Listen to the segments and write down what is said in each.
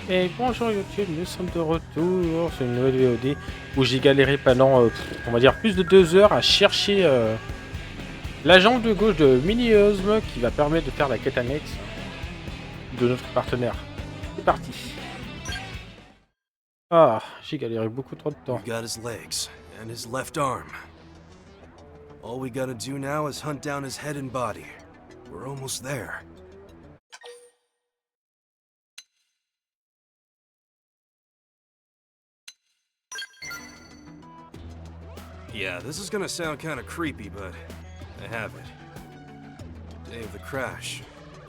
Et bonjour YouTube, nous sommes de retour sur une nouvelle VOD où j'ai galéré pendant, on va dire, plus de 2 heures à chercher la jambe de gauche de Mini-Osme qui va permettre de faire la quête annexe de notre partenaire. C'est parti. Ah, j'ai galéré beaucoup trop de temps. We got his legs and his left arm. All we gotta do now is hunt down his head and body. We're almost there. Yeah, this is gonna sound kinda creepy, but I have it. Day of the crash,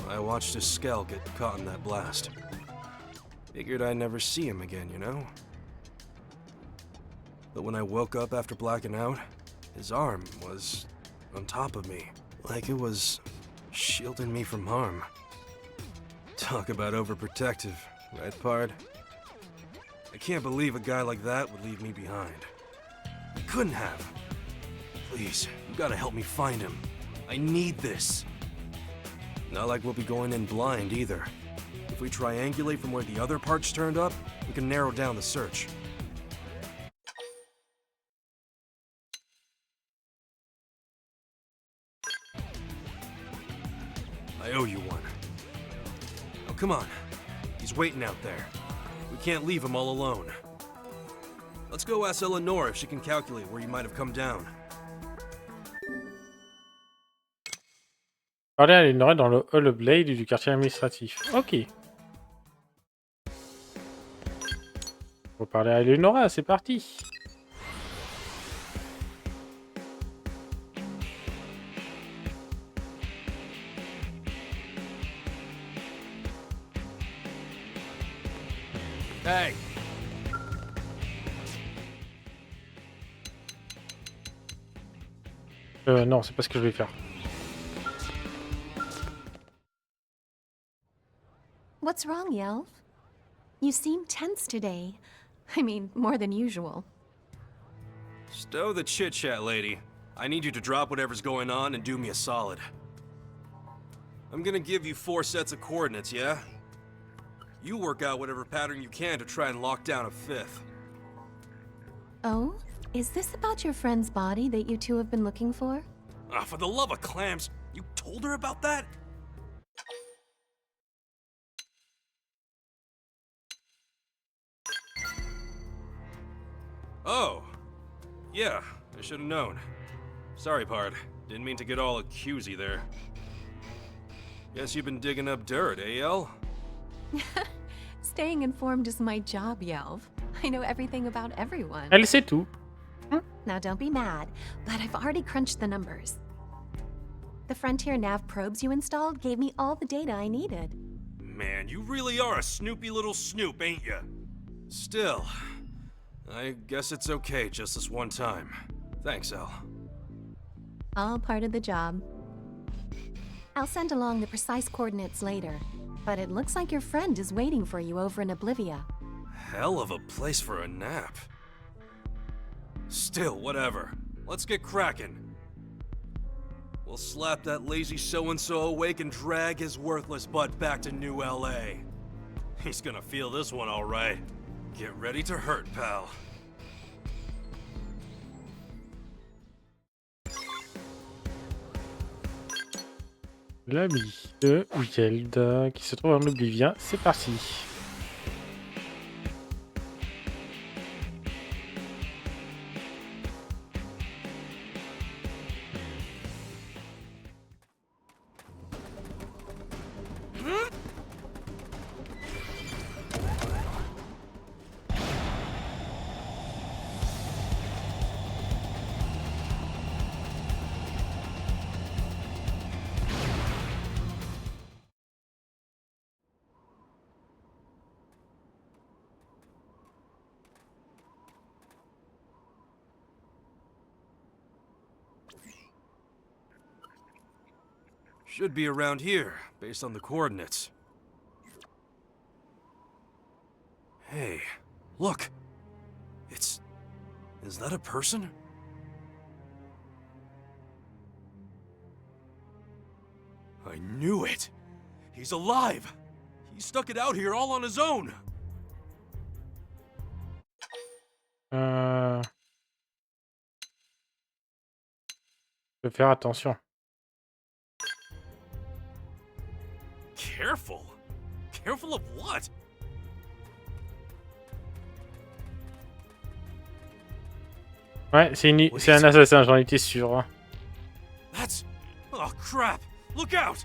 I watched his skull get caught in that blast. Figured I'd never see him again, you know? But when I woke up after blacking out, his arm was on top of me, like it was shielding me from harm. Talk about overprotective, right, Pard? I can't believe a guy like that would leave me behind. He couldn't have. Please, you gotta help me find him. I need this. Not like we'll be going in blind either. If we triangulate from where the other parts turned up, we can narrow down the search. I owe you one. Now come on. He's waiting out there. We can't leave him all alone. Let's go ask Eleanor if she can calculate where you might have come down. Parler à Léonore dans le Xenoblade du quartier administratif. Ok. Faut parler à Eleonora, c'est parti. Hey! Non, c'est pas ce que je vais faire. What's wrong, Yelv? You seem tense today. I mean, more than usual. Stow the chit-chat, lady. I need you to drop whatever's going on and do me a solid. I'm gonna give you 4 sets of coordinates, yeah? You work out whatever pattern you can to try and lock down a 5th. Oh? Is this about your friend's body that you two have been looking for? Ah, for the love of clams, you told her about that? Oh. Yeah, I should have known. Sorry, Pard. Didn't mean to get all accusey there. Guess you've been digging up dirt, eh, El? Staying informed is my job, Yelv. I know everything about everyone. Elle sait tout. Now don't be mad, but I've already crunched the numbers. The Frontier Nav probes you installed gave me all the data I needed. Man, you really are a snoopy little snoop, ain't ya? Still, I guess it's okay just this one time. Thanks, El. All part of the job. I'll send along the precise coordinates later, but it looks like your friend is waiting for you over in Oblivia. Hell of a place for a nap. Still, whatever. Let's get cracking. We'll slap that lazy so-and-so awake and drag his worthless butt back to New LA. He's gonna feel this one all right. Get ready to hurt, pal. L'ami de Yeld qui se trouve en Oblivien. C'est parti. Should be around here, based on the coordinates. Hey, look! Is that a person? I knew it! He's alive! He stuck it out here all on his own! Euh... Faut faire attention. Careful? Careful of what? Ouais, c'est un assassin, j'en étais sûr. Hein. That's... Oh, crap! Look out!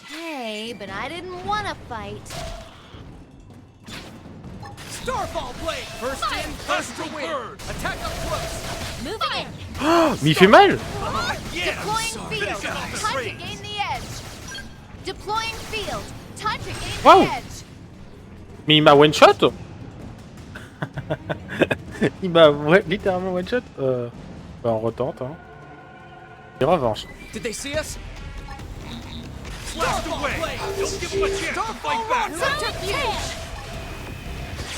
Okay, but I didn't want to fight. Starfall blade! First in, first to win! Attack up close! Moving in. Mais il fait mal! Deploying field. Time to gain the edge. Deploying field. Time to gain Wow. the edge. Mais il m'a one shot! Il m'a littéralement one shot. Bah on retente. Hein. Et revanche. Did they see us? Blast away! Don't give him a chance to fight back! Subterfuge.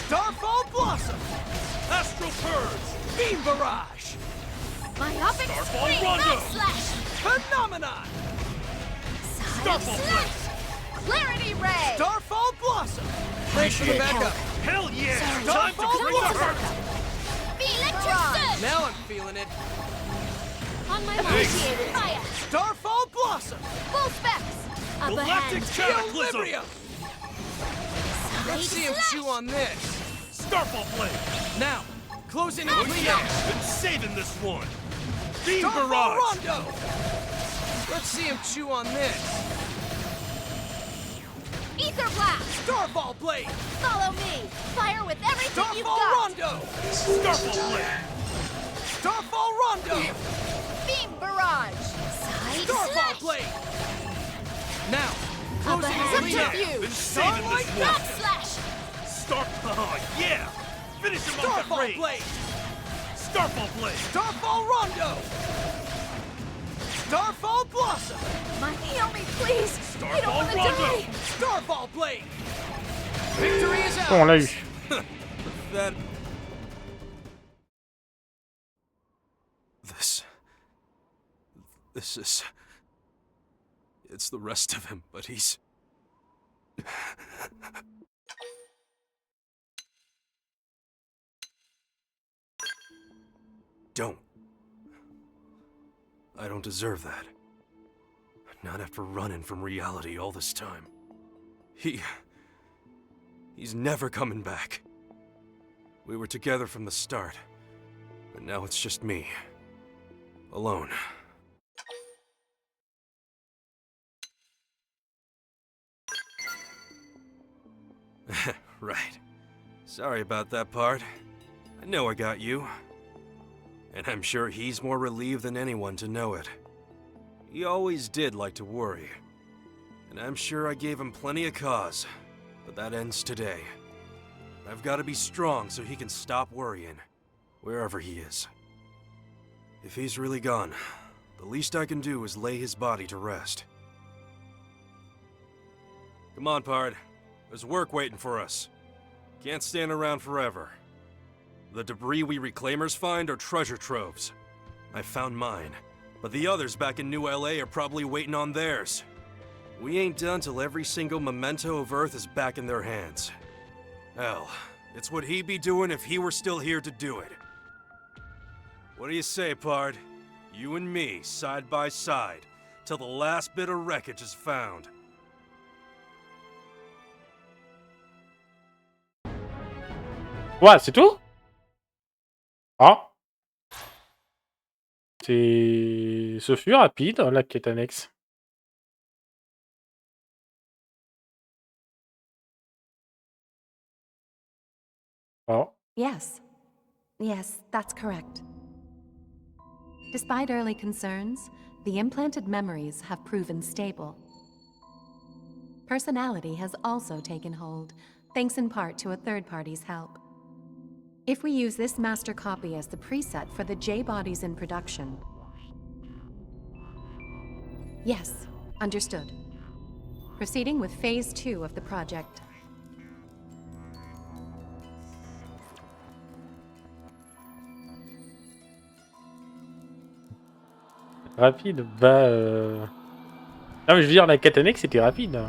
Starfall blossom! Astro Purge! Beam barrage! Myopic Starfall screen. Rondo. Backslash. Phenomenon! Side Starfall slash. Clarity ray. Starfall blossom! Thanks for the backup. Hell yeah! Time to Starfall bring the blossom! hurt! Electrocution. Now I'm feeling it. On my initiated fire. Starfall blossom! Full specs. Upper Galactic hand. Cataclysm! Equilibrium! Let's see him chew on this. Starfall Blade! Now, close in and Oh clean yeah! out. Been saving this one! Beam Starfall Barrage! Rondo! Let's see him chew on this. Ether blast. Starfall blade! Follow me. Fire with everything you've Starfall got. Rondo! Starfall Blade! Starfall Rondo! Beam barrage. Side Starfall slash. blade! Now, Upper close in hand. and clean out. Subterfuge. Been saving Starlight this one! Backslash. Oh yeah! Finish him off at Starfall range! blade! Starfall Blade! Starfall Rondo! Starfall blossom! Heal me, please. I don't Starfall want to Rondo! die. Starfall blade! Victory is Bon, on l'a ours! eu. That... This is... It's the rest of him, but he's... Don't. I don't deserve that. Not after running from reality all this time. He's never coming back. We were together from the start, but now it's just me. Alone. Right. Sorry about that part. I know I got you. And I'm sure he's more relieved than anyone to know it. He always did like to worry. And I'm sure I gave him plenty of cause. But that ends today. I've got to be strong so he can stop worrying. Wherever he is. If he's really gone, the least I can do is lay his body to rest. Come on, Pard. There's work waiting for us. Can't stand around forever. The debris we reclaimers find are treasure troves. I found mine, but the others back in New LA are probably waiting on theirs. We ain't done till every single memento of Earth is back in their hands. Hell, it's what he'd be doing if he were still here to do it. What do you say, Pard? You and me, side by side, till the last bit of wreckage is found. Ouais, c'est tout? Ah. Ce fut rapide, la quête annexe. Oh. Yes. Yes, that's correct. Despite early concerns, the implanted memories have proven stable. Personality has also taken hold, thanks in part to a third party's help. If we use this master copy as the preset for the J-bodies in production... Yes, understood. Proceeding with Phase 2 of the project. Rapide, bah... Non mais je veux dire, la quête annexe c'était rapide.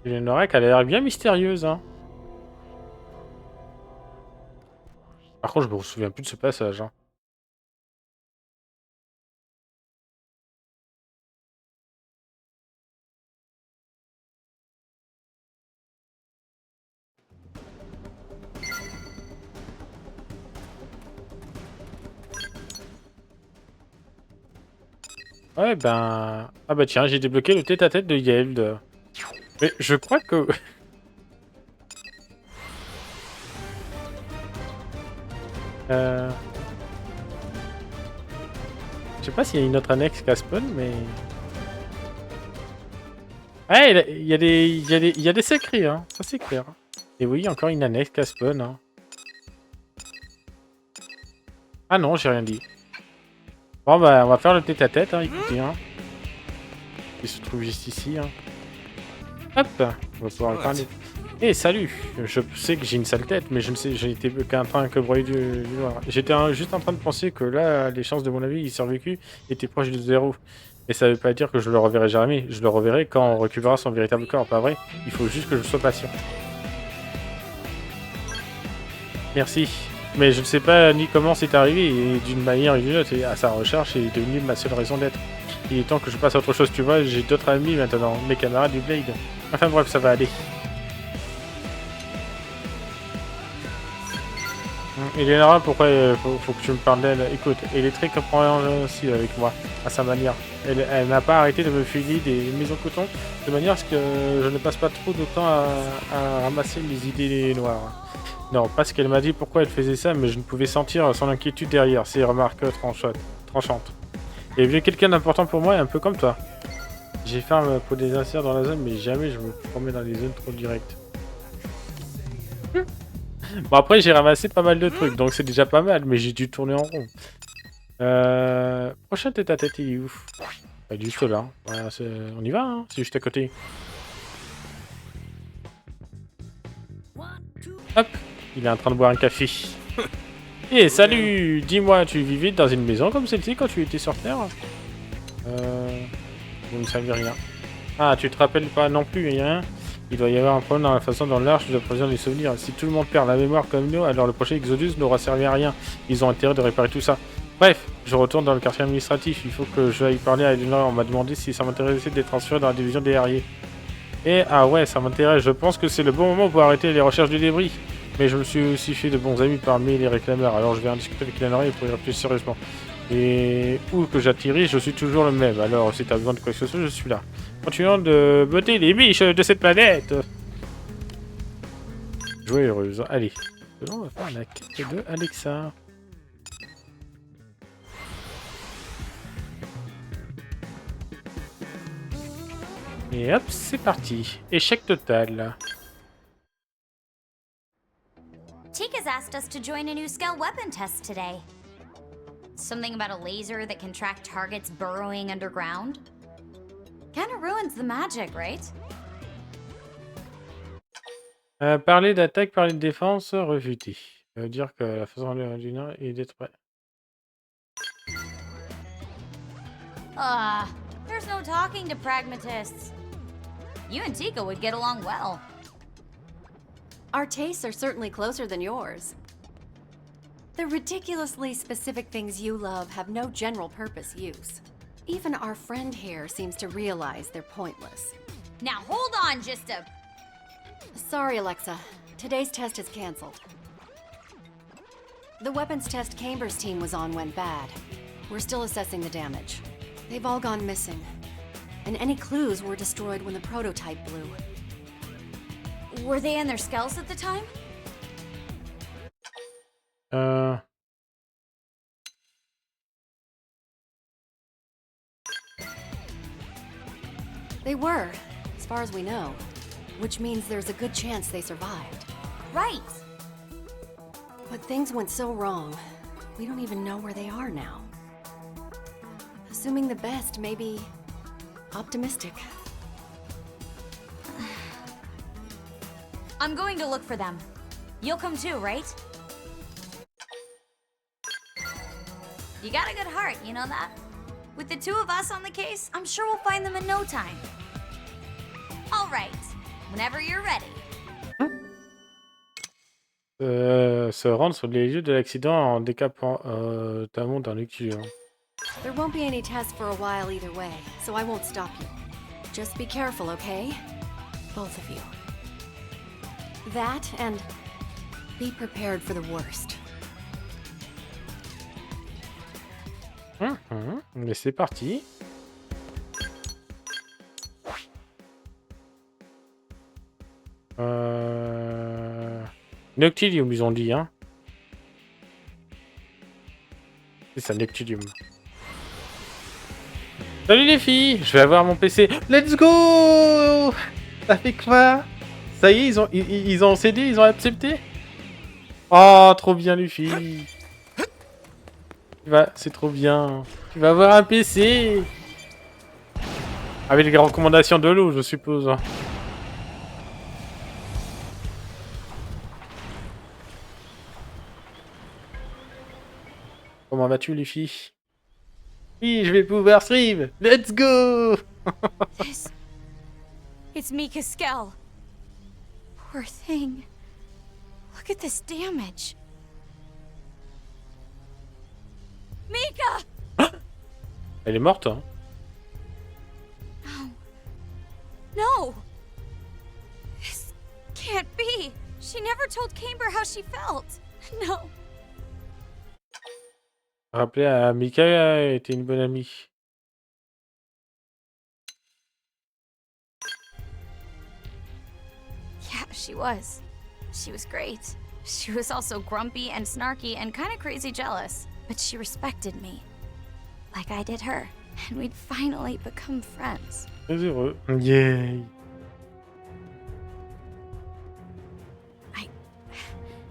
Eleonora qui a l'air bien mystérieuse, hein. Par contre, je me souviens plus de ce passage, hein. Ouais, ben... Ah bah tiens, j'ai débloqué le tête-à-tête de Yeld. Mais je crois que... Je sais pas s'il y a une autre annexe qu'à spawn, mais... Ah, il y a des secrets, hein. Ça c'est clair. Et oui, encore une annexe qu'à spawn, hein. Ah non, j'ai rien dit. Bon bah, on va faire le tête-à-tête, hein, écoutez, hein. Il se trouve juste ici, hein. Hop, on va pouvoir le parler. Eh, salut! Je sais que j'ai une sale tête, mais je ne sais, j'ai été qu'un train que broyer du noir. J'étais juste en train de penser que là, les chances de mon avis, il survécu, étaient proches de zéro. Et ça veut pas dire que je le reverrai jamais. Je le reverrai quand on récupérera son véritable corps, pas vrai? Il faut juste que je sois patient. Merci. Mais je ne sais pas ni comment c'est arrivé, et d'une manière ou d'une autre, et à sa recherche est devenue ma seule raison d'être. Il est temps que je passe à autre chose, tu vois, j'ai d'autres amis maintenant, mes camarades du Blade. Enfin bref, ça va aller. Eleonora, pourquoi faut que tu me parles d'elle? Écoute, elle est très compréhensive avec moi, à sa manière. Elle n'a pas arrêté de me filer des maisons coton, de manière à ce que je ne passe pas trop de temps à ramasser mes idées noires. Non, parce qu'elle m'a dit pourquoi elle faisait ça, mais je ne pouvais sentir son inquiétude derrière, ses remarques tranchantes. Il y avait quelqu'un d'important pour moi, un peu comme toi. J'ai fait pour des inserts dans la zone, mais jamais je me promets dans les zones trop directes. Bon, après, j'ai ramassé pas mal de trucs, donc c'est déjà pas mal, mais j'ai dû tourner en rond. Prochain tête-à-tête, il est ouf. Pas juste là. Voilà, on y va, hein, c'est juste à côté. Hop, il est en train de boire un café. Eh, salut! Dis-moi, tu vivais dans une maison comme celle-ci quand tu étais sur Terre? Vous ne savez rien. Ah, tu te rappelles pas non plus, hein? Il doit y avoir un problème dans la façon dont l'arche nous approvisionne les souvenirs. Si tout le monde perd la mémoire comme nous, alors le prochain Exodus n'aura servi à rien. Ils ont intérêt de réparer tout ça. Bref, je retourne dans le quartier administratif. Il faut que j'aille parler à Eleonora. On m'a demandé si ça m'intéressait d'être transféré dans la division des herriers. Et ah ouais, ça m'intéresse. Je pense que c'est le bon moment pour arrêter les recherches du débris. Mais je me suis aussi fait de bons amis parmi les réclameurs. Alors je vais en discuter avec Eleonora pour y réfléchir sérieusement. Et où que j'atterris, je suis toujours le même. Alors si t'as besoin de quoi que ce soit, je suis là. Continuons de botter les biches de cette planète. Joyeuse. Allez. On va faire la quête de Alexa. Et hop, c'est parti. Échec total. Tika's asked us to join a new scale weapon test today. Something about a laser that can track targets burrowing underground? Kinda ruins the magic, right? Parler d'attaque, parler de défense, refuté. Ça veut dire que la façon du Nord est d'être prêt. There's no talking to pragmatists. You and Tika would get along well. Our tastes are certainly closer than yours. The ridiculously specific things you love have no general purpose use. Even our friend here seems to realize they're pointless. Now hold on just a... Sorry, Alexa. Today's test is cancelled. The weapons test Camber's team was on went bad. We're still assessing the damage. They've all gone missing. And any clues were destroyed when the prototype blew. Were they in their skulls at the time? They were, as far as we know. which means there's a good chance they survived. Right. But things went so wrong, we don't even know where they are now. Assuming the best, maybe optimistic. I'm going to look for them. You'll come too, right? You got a good heart, you know that? With the two of us on the case, I'm sure we'll find them in no time. All right, whenever you're ready. Se rendre sur les lieux de l'accident en décapotant d'un nocturne. There won't be any tests for a while either way, so I won't stop you. Just be careful, okay? Both of you. That and be prepared for the worst. Mais c'est parti. Noctilium, ils ont dit, hein. C'est ça, Noctilium. Salut les filles, je vais avoir mon PC. Let's go! Ça fait quoi? Ça y est, ils ont cédé, ils ont accepté? Oh, trop bien les filles. C'est trop bien. Tu vas avoir un PC. Avec les recommandations de l'eau, je suppose. Comment vas-tu les filles? Oui, je vais pouvoir stream. Let's go! It's Mika Skell. Poor thing. Look at this damage. Mika! Elle est morte, hein? No! This can't be. She never told Camber how she felt. No. Rappeler à Mika était une bonne amie. Yeah, she was. She was great. She was also grumpy and snarky and kind of crazy jealous. But she respected me. Like I did her. And we'd finally become friends. Très heureux. Yay!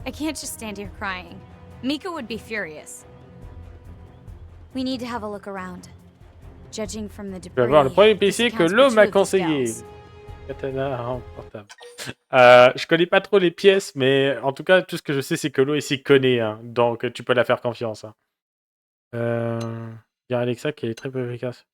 I can't just stand here crying. Mika would be furious. We need to have a look around. Judging from the Je vais debris, avoir le premier this PC que accounts for l'eau two m'a of the conseillé. spells. Katana en portable. Je connais pas trop les pièces, mais en tout cas, tout ce que je sais, c'est que l'eau ici connaît, hein, donc tu peux la faire confiance. Hein. Dire à Alexa qu'elle est très peu efficace.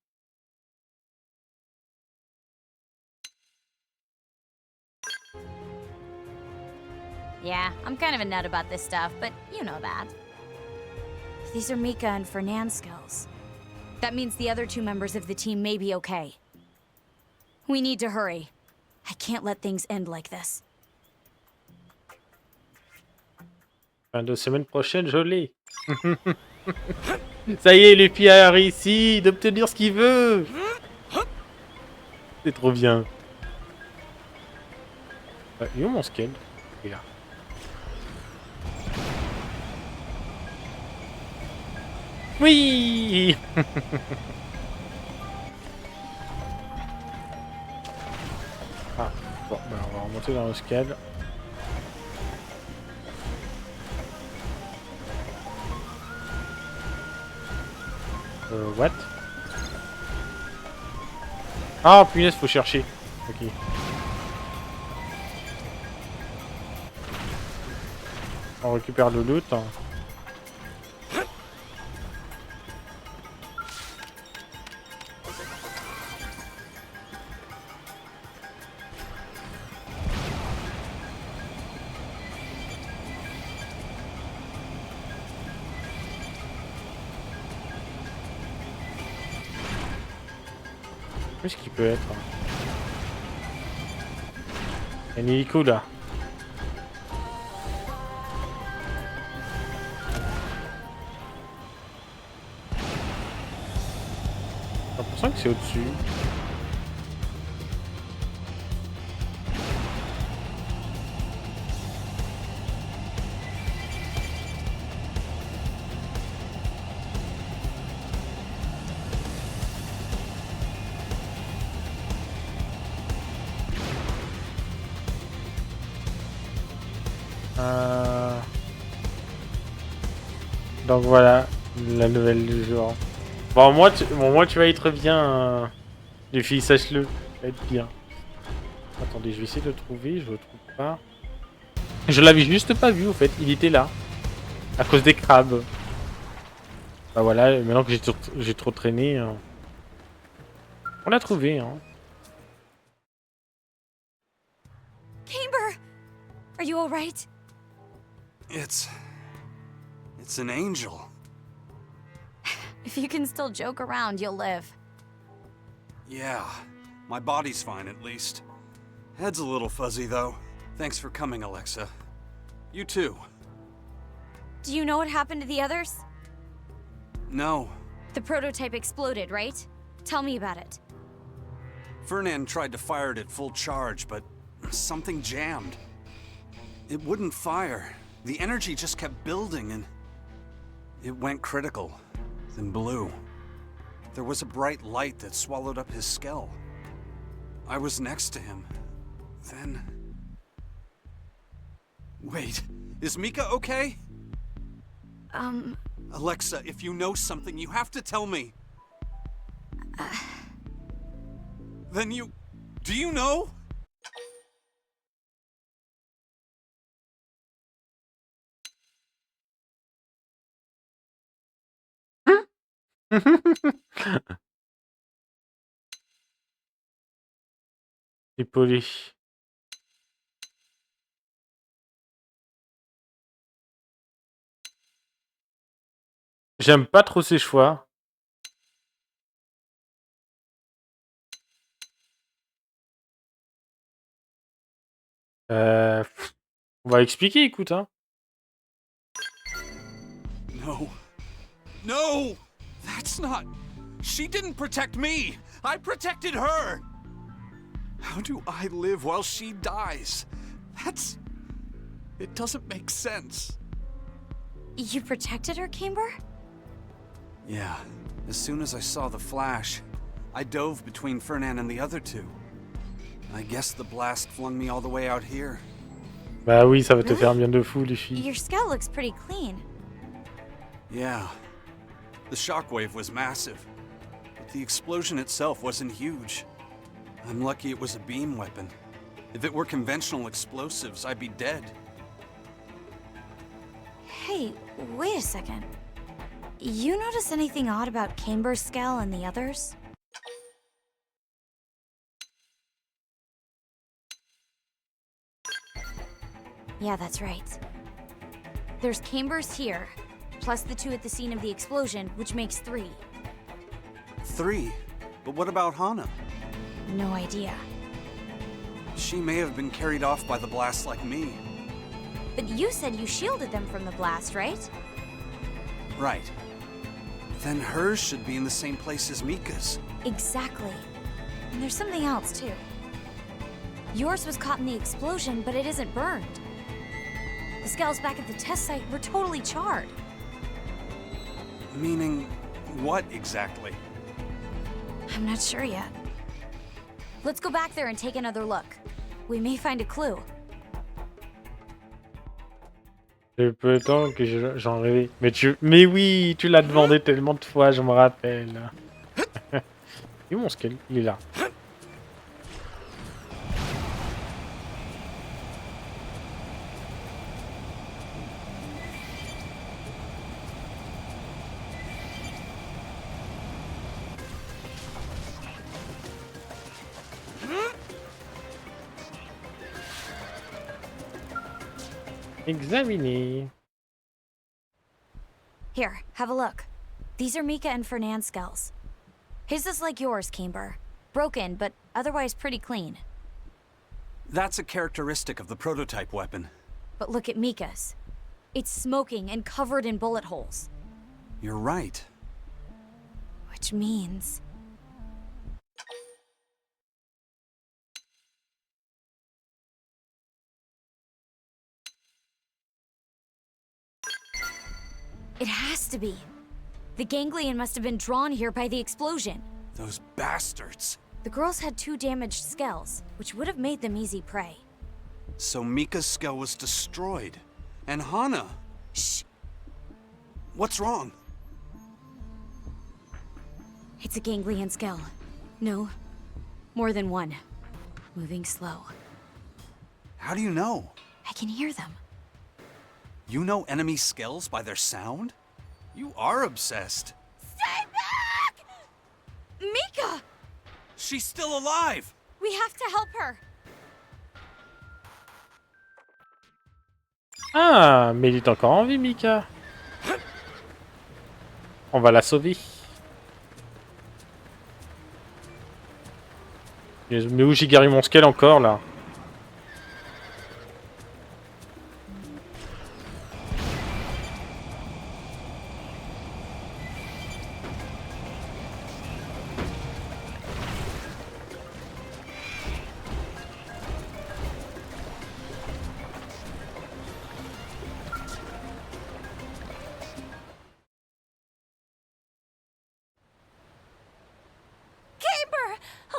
Yeah, I'm kind of a nut about this stuff, but you know that. These are Mika and Fernand's skills. That means the other two members of the team may be okay. We need to hurry. I can't let things end like this. Fin de semaine prochaine, je l'ai. Ça y est, Luffy a réussi d'obtenir ce qu'il veut. C'est trop bien. Il est où mon scale? Regarde. Oui. Ah, bon, ben on va remonter dans le scale. What? Ah, punaise, faut chercher. Ok. On récupère le loot. Hein. Qu'est-ce qu'il peut être? Il y a un hélico là. J'ai l'impression que c'est au-dessus. Donc voilà, la nouvelle du jour. Bon, moi tu vas être bien, les filles, sache-le. Ça va être bien. Attendez, je vais essayer de le trouver, je le trouve pas. Je l'avais juste pas vu, au fait, il était là. À cause des crabes. Bah voilà, maintenant que j'ai trop traîné, on l'a trouvé, hein. Camber! Are you alright? It's an angel. If you can still joke around, you'll live. Yeah, my body's fine at least. Head's a little fuzzy though. Thanks for coming, Alexa. You too. Do you know what happened to the others? No. The prototype exploded, right? Tell me about it. Fernand tried to fire it at full charge, but something jammed. It wouldn't fire. The energy just kept building and it went critical, then blew. There was a bright light that swallowed up his skull. I was next to him. Then... Wait, is Mika okay? Alexa, if you know something, you have to tell me. Then you... Do you know? C'est poli. J'aime pas trop ses choix. On va expliquer, écoute, hein. No. No! That's not... She didn't protect me! I protected her! How do I live while she dies? That's... It doesn't make sense. You protected her, Camber? Yeah. As soon as I saw the flash, I dove between Fernand and the other two. I guess the blast flung me all the way out here. Bah oui, ça va te faire bien de fou, les filles. Your skull looks pretty clean. Yeah. The shockwave was massive, but the explosion itself wasn't huge. I'm lucky it was a beam weapon. If it were conventional explosives, I'd be dead. Hey, wait a second. You notice anything odd about Camber's skull and the others? Yeah, that's right. There's Camber's here, plus the two at the scene of the explosion, which makes 3. 3? But what about Hana? No idea. She may have been carried off by the blast like me. But you said you shielded them from the blast, right? Right. Then hers should be in the same place as Mika's. Exactly. And there's something else, too. Yours was caught in the explosion, but it isn't burned. The skulls back at the test site were totally charred. Meaning, what exactly? I'm not sure yet. Let's go back there and take another look. We may find a clue. J'ai peu de temps que j'en rêvais. Mais oui, tu l'as demandé tellement de fois, je me rappelle. Il est où mon scale? Il est là. Examiner. Here, have a look. These are Mika and Fernand's skulls. His is like yours, Camber. Broken, but otherwise pretty clean. That's a characteristic of the prototype weapon. But look at Mika's. It's smoking and covered in bullet holes. You're right. Which means... It has to be. The ganglion must have been drawn here by the explosion. Those bastards. The girls had 2 damaged skulls, which would have made them easy prey. So Mika's skull was destroyed. And Hana. Shh. What's wrong? It's a ganglion skell. No, more than one. Moving slow. How do you know? I can hear them. You know enemy skells by their sound? You are obsessed. Stay back! Mika! She's still alive! We have to help her. Ah, mais il est encore en vie, Mika. On va la sauver. Mais où j'ai garé mon scale encore, là?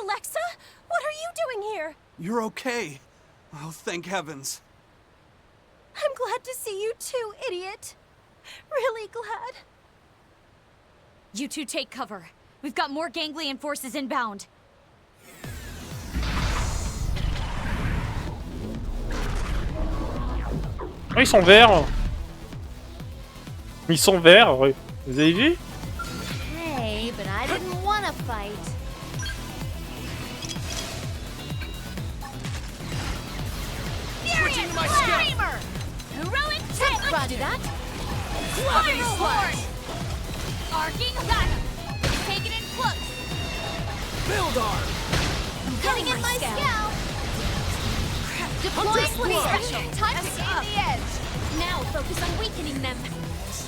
Alexa, what are you doing here? You're okay. Oh, thank heavens. I'm glad to see you too, idiot. Really glad. You two take cover. We've got more ganglion forces inbound. Oh, ils sont verts. Ils sont verts, vous avez vu? Hey, but I didn't want to fight. Switching my skill. Heroic take. Roger that. Clubbing slash. Arcing gun. Take it in close. Build arm. Getting in my scout. Deploying spear. Time to gain the edge. Now focus on weakening them.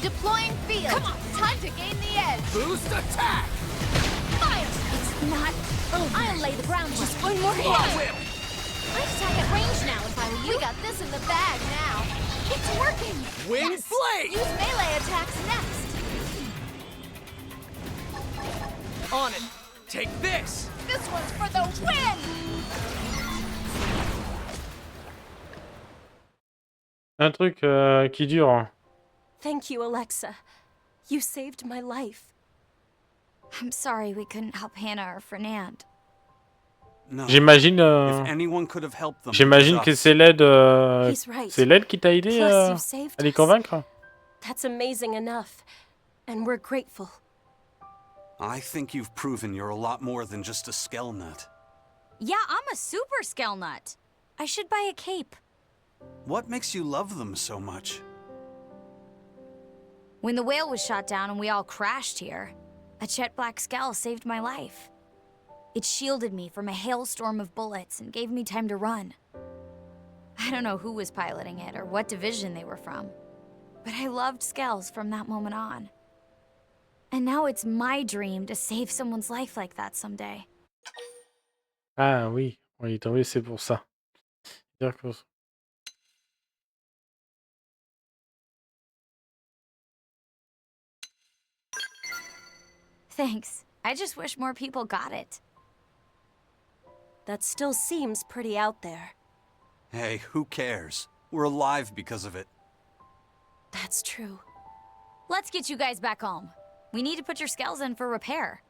Deploying field. Come on. Time to gain the edge. Boost attack. Fire. It's not over. I'll lay the groundwork. Just one more hit. Claw whip. I'd attack at range now if I were you. We got this in the bag now. It's working. Wing yes. blade. Use melee attacks next. On it. Take this. This one's for the win. Un truc qui dure. Hein. Thank you, Alexa. You saved my life. I'm sorry we couldn't help Hannah or Fernand. No. J'imagine. If anyone could have helped them, J'imagine que c'est l'aide. He's right. C'est l'aide qui t'a aidé Plus, you saved à les us. convaincre. That's amazing enough. And we're grateful. I think you've proven you're a lot more than just a skell nut. Yeah, I'm a super skell nut. I should buy a cape. What makes you love them so much? When the whale was shot down and we all crashed here, a jet black skell saved my life. It shielded me from a hailstorm of bullets and gave me time to run. I don't know who was piloting it or what division they were from, but I loved skells from that moment on. And now it's my dream to save someone's life like that someday. Ah oui, on est tombé, c'est pour ça. Thanks. I just wish more people got it. That still seems pretty out there. Hey, who cares? We're alive because of it. That's true. Let's get you guys back home. We need to put your skells in for repair.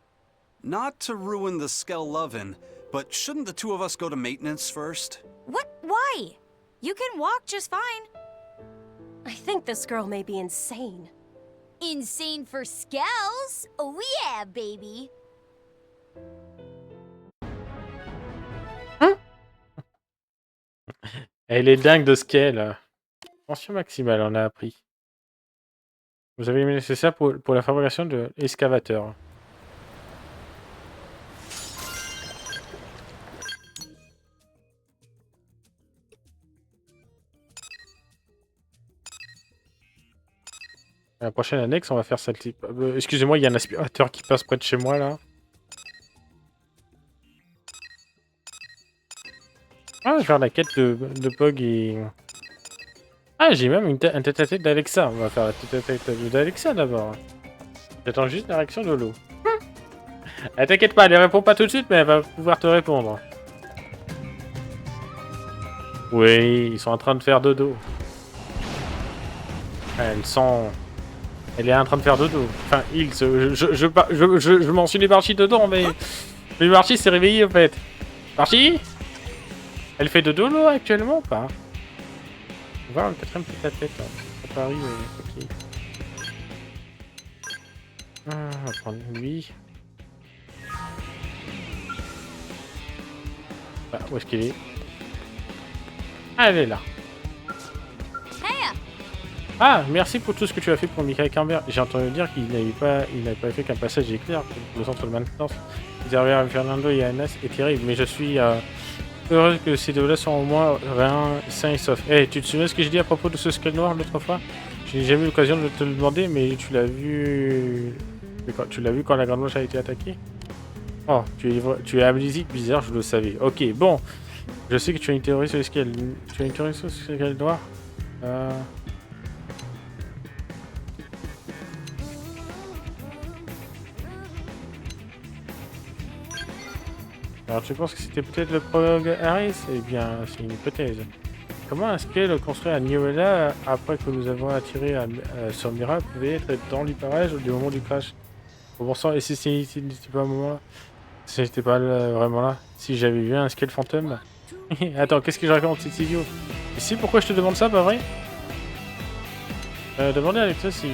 Not to ruin the skell lovin', but shouldn't the two of us go to maintenance first? What? Why? You can walk just fine. I think this girl may be insane. Insane for skells? Oh yeah, baby. Elle est dingue de ce qu'elle. Tension maximale, on a appris. Vous avez les nécessaires pour la fabrication de l'excavateur. À la prochaine annexe, on va faire celle-ci. Excusez-moi, il y a un aspirateur qui passe près de chez moi là. Ah, je vais faire la quête de Pog et... Ah, j'ai même un tête-à-tête d'Alexa. On va faire la tête-à-tête d'Alexa d'abord. J'attends juste la réaction de l'eau. Ah, t'inquiète pas, elle répond pas tout de suite, mais elle va pouvoir te répondre. Oui, ils sont en train de faire dodo. Elle sent... Elle est en train de faire dodo. Enfin, je m'en suis départi dedans, mais... Mais Marty s'est réveillée, en fait. Marty? Elle fait dodo, là, actuellement, ou pas? On va voir le quatrième petit à tête, là. Ça peut arriver, ok. On va prendre lui. Ah, où est-ce qu'elle est? Ah, elle est là. Ah, merci pour tout ce que tu as fait pour Michael Camber. J'ai entendu dire qu'il n'avait pas fait qu'un passage éclair pour le centre de maintenance. Réservé à Fernando et à Anas est terrible, mais je suis heureux que ces deux-là sont au moins sains et saufs. Hey, tu te souviens de ce que j'ai dit à propos de ce scale noir l'autre fois? Je n'ai jamais eu l'occasion de te le demander, mais tu l'as vu... Tu l'as vu quand la Grande Loge a été attaquée? Oh, tu es amnésique, bizarre, je le savais. Ok, bon. Je sais que tu as une théorie sur les scales... Tu as une théorie sur ce scale noir? Alors tu penses que c'était peut-être le prologue Harris? Eh bien, c'est une hypothèse. Comment un scale construit à Niola après que nous avons attiré sur Mira pouvait être dans l'hyperage du moment du crash? Bon sang, et si c'était pas un moment, si j'étais pas vraiment là, si j'avais vu un scale fantôme? Attends, qu'est-ce que je raconte, c'est idiot? Et si, pourquoi je te demande ça, pas vrai? Demandez avec ça si...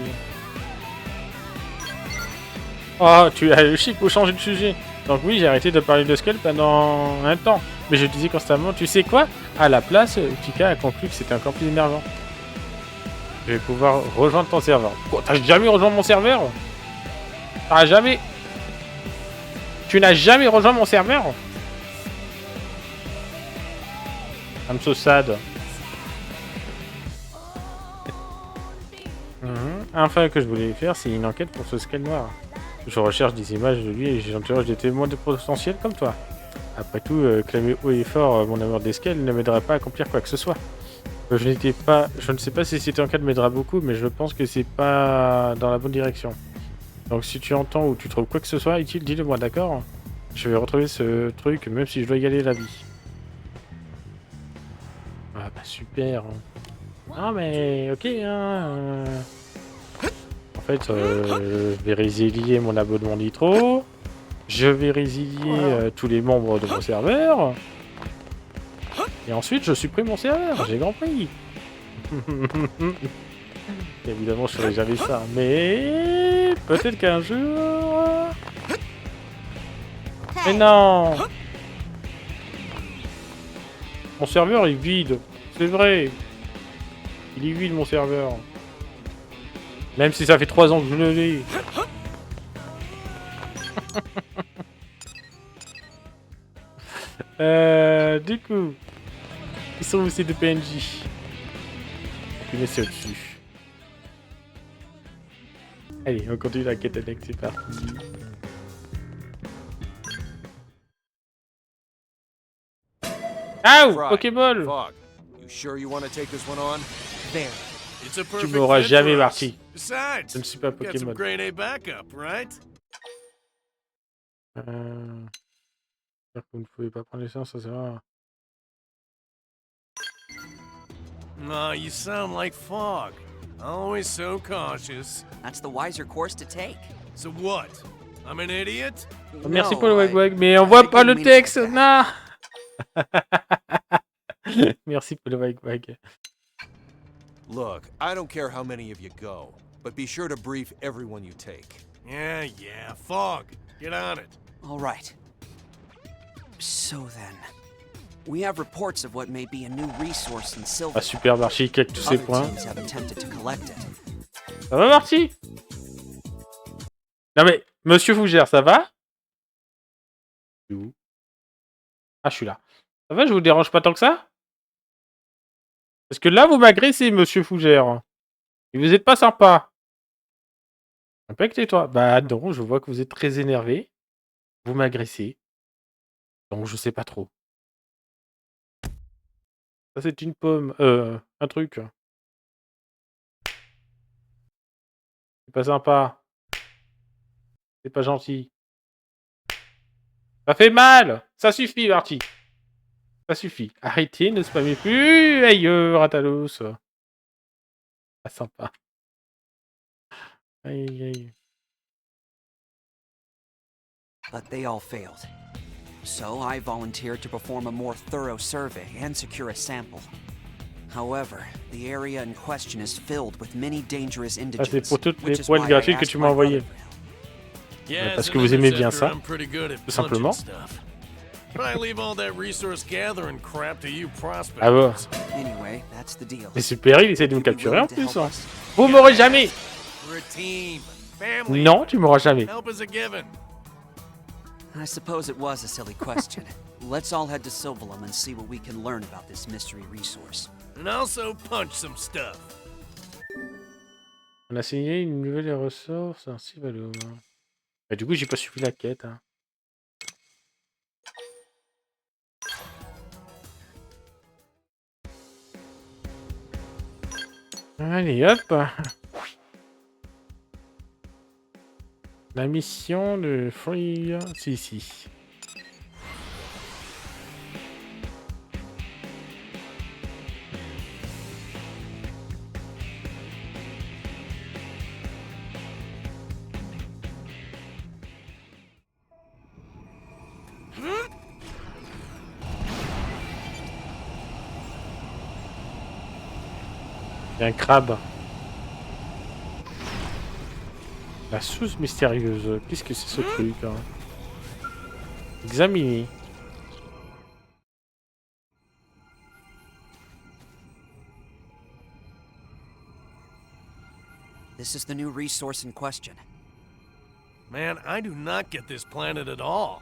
Oh, tu as le chic pour changer de sujet. Donc oui, j'ai arrêté de parler de Skull pendant un temps. Mais je disais constamment, tu sais quoi? À la place, Tika a conclu que c'était encore plus énervant. Je vais pouvoir rejoindre ton serveur. Quoi, t'as jamais rejoint mon serveur? T'as jamais... Tu n'as jamais rejoint mon serveur? I'm so sad. Enfin, que je voulais faire, c'est une enquête pour ce Skull noir. Je recherche des images de lui et j'interroge des témoins de potentiel comme toi. Après tout, clamer haut et fort mon amour des scales ne m'aiderait pas à accomplir quoi que ce soit. Je ne sais pas si cette enquête m'aidera beaucoup, mais je pense que c'est pas dans la bonne direction. Donc si tu entends ou tu trouves quoi que ce soit utile, dis-le moi, d'accord? Je vais retrouver ce truc, même si je dois y aller la vie. Ah bah super. Ah mais ok hein. En fait, je vais résilier mon abonnement Nitro. Je vais résilier tous les membres de mon serveur. Et ensuite, je supprime mon serveur. J'ai compris. Évidemment, je ferai jamais ça. Mais peut-être qu'un jour... Mais non! Mon serveur est vide. C'est vrai. Il est vide, mon serveur. Même si ça fait 3 ans que je le l'ai. Du coup, ils sont où ces deux PNJ? Je vais laisser au-dessus. Allez, on continue la quête annexe, c'est parti. Ow! Pokéball! Fog, you sure you want to take this one on? There. It's a Tu perfect m'auras fit jamais for us. marqué. Besides, Je ne suis pas you got some Pokémon. grade A backup, right? Vous ne pouvez pas prendre l'essence, ça c'est vrai. No, you sound like Fog. Always so cautious. That's the wiser course to take. So what? I'm an idiot? Oh, merci pour le No, wag-wag, mais on voit pas le didn't mean it texte, like non! Merci pour le wag-wag. Look, I don't care how many of you go, but be sure to brief everyone you take. Yeah, Fog. Get on it. All right. So then, we have reports of what may be a new resource in Silver. Ah super, Marchi, claque tous ses Other points. teams have attempted to collect it. Ça va, Marchi? Non mais, Monsieur Fougère, ça va? C'est où? Ah, je suis là. Ça va, je vous dérange pas tant que ça? Parce que là, vous m'agressez, Monsieur Fougère. Et vous êtes pas sympa. Impactez-toi. Bah non, je vois que vous êtes très énervé. Vous m'agressez. Donc je sais pas trop. Ça c'est une pomme. Un truc. C'est pas sympa. C'est pas gentil. Ça fait mal. Ça suffit, Marty. Ça suffit. Arrêtez, ne spammez plus. Aïe, Ratalos. Pas sympa. Aïe, aïe. But they all failed. So I volunteered to perform a more thorough survey and secure a sample. However, the area in question is filled with many dangerous Ah, indigents, c'est pour toutes which les is poils why I gratuites que asked tu my m'as brother envoyées. for help. Yeah, Parce que vous aimez bien ça, I'm pretty good at tout simplement. punching stuff. But I leave all that resource gathering crap to you prospectors. Ah bon. Anyway, that's the deal. Mais super, il essaie de me capturer en plus. Hein. Vous m'aurez jamais. We're a team. Family. Non, tu m'auras jamais. Help is a given. I suppose it was a silly question. Let's all head to Sylvalum and see what we can learn about this mystery resource. And also punch some stuff. On a signé une nouvelle ressource, ainsi va le. Bah, du coup, j'ai pas suivi la quête. Hein. Allez, hop. La mission de Free... C'est ici. Il y a un crabe. La source mystérieuse. Qu'est-ce que c'est ce truc hein? Examiner. This is the new resource in question. Man, I do not get this planet at all.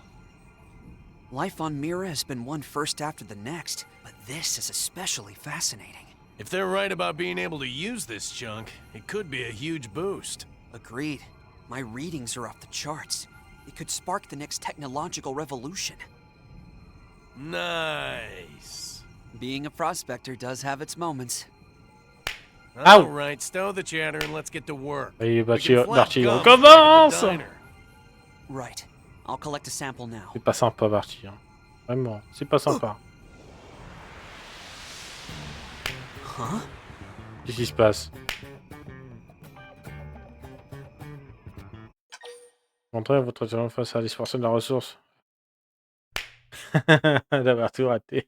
Life on Mira has been one first after the next, but this is especially fascinating. If they're right about being able to use this junk, it could be a huge boost. Agreed. My readings are off the charts. It could spark the next technological revolution. Nice. Being a prospector does have its moments. Ow. All right, stow the chatter and let's get to work. Allez, We can flap Barty, on gums back at the commence! diner. Right. I'll collect a sample now. C'est pas sympa, Barty. Hein. Vraiment, c'est pas sympa. Huh? Qu'est-ce qui se passe? Montrez votre talent face à l'exploration de la ressource. D'avoir tout raté.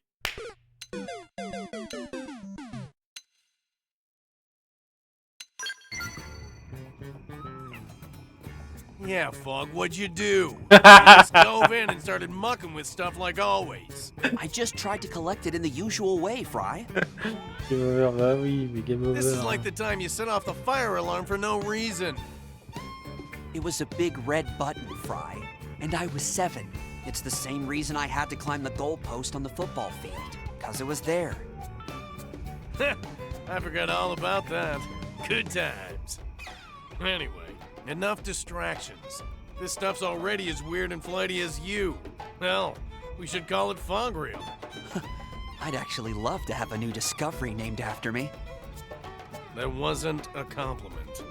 Yeah, Fog, what'd you do? You just dove in and started mucking with stuff like always. I just tried to collect it in the usual way, Fry. Game over, bah oui, mais game over. This is like the time you set off the fire alarm for no reason. It was a big red button, Fry, and I was 7. It's the same reason I had to climb the goalpost on the football field, 'cause it was there. I forgot all about that. Good times. Anyway, enough distractions. This stuff's already as weird and flighty as you. Hell, we should call it Fog Real. I'd actually love to have a new discovery named after me. That wasn't a compliment.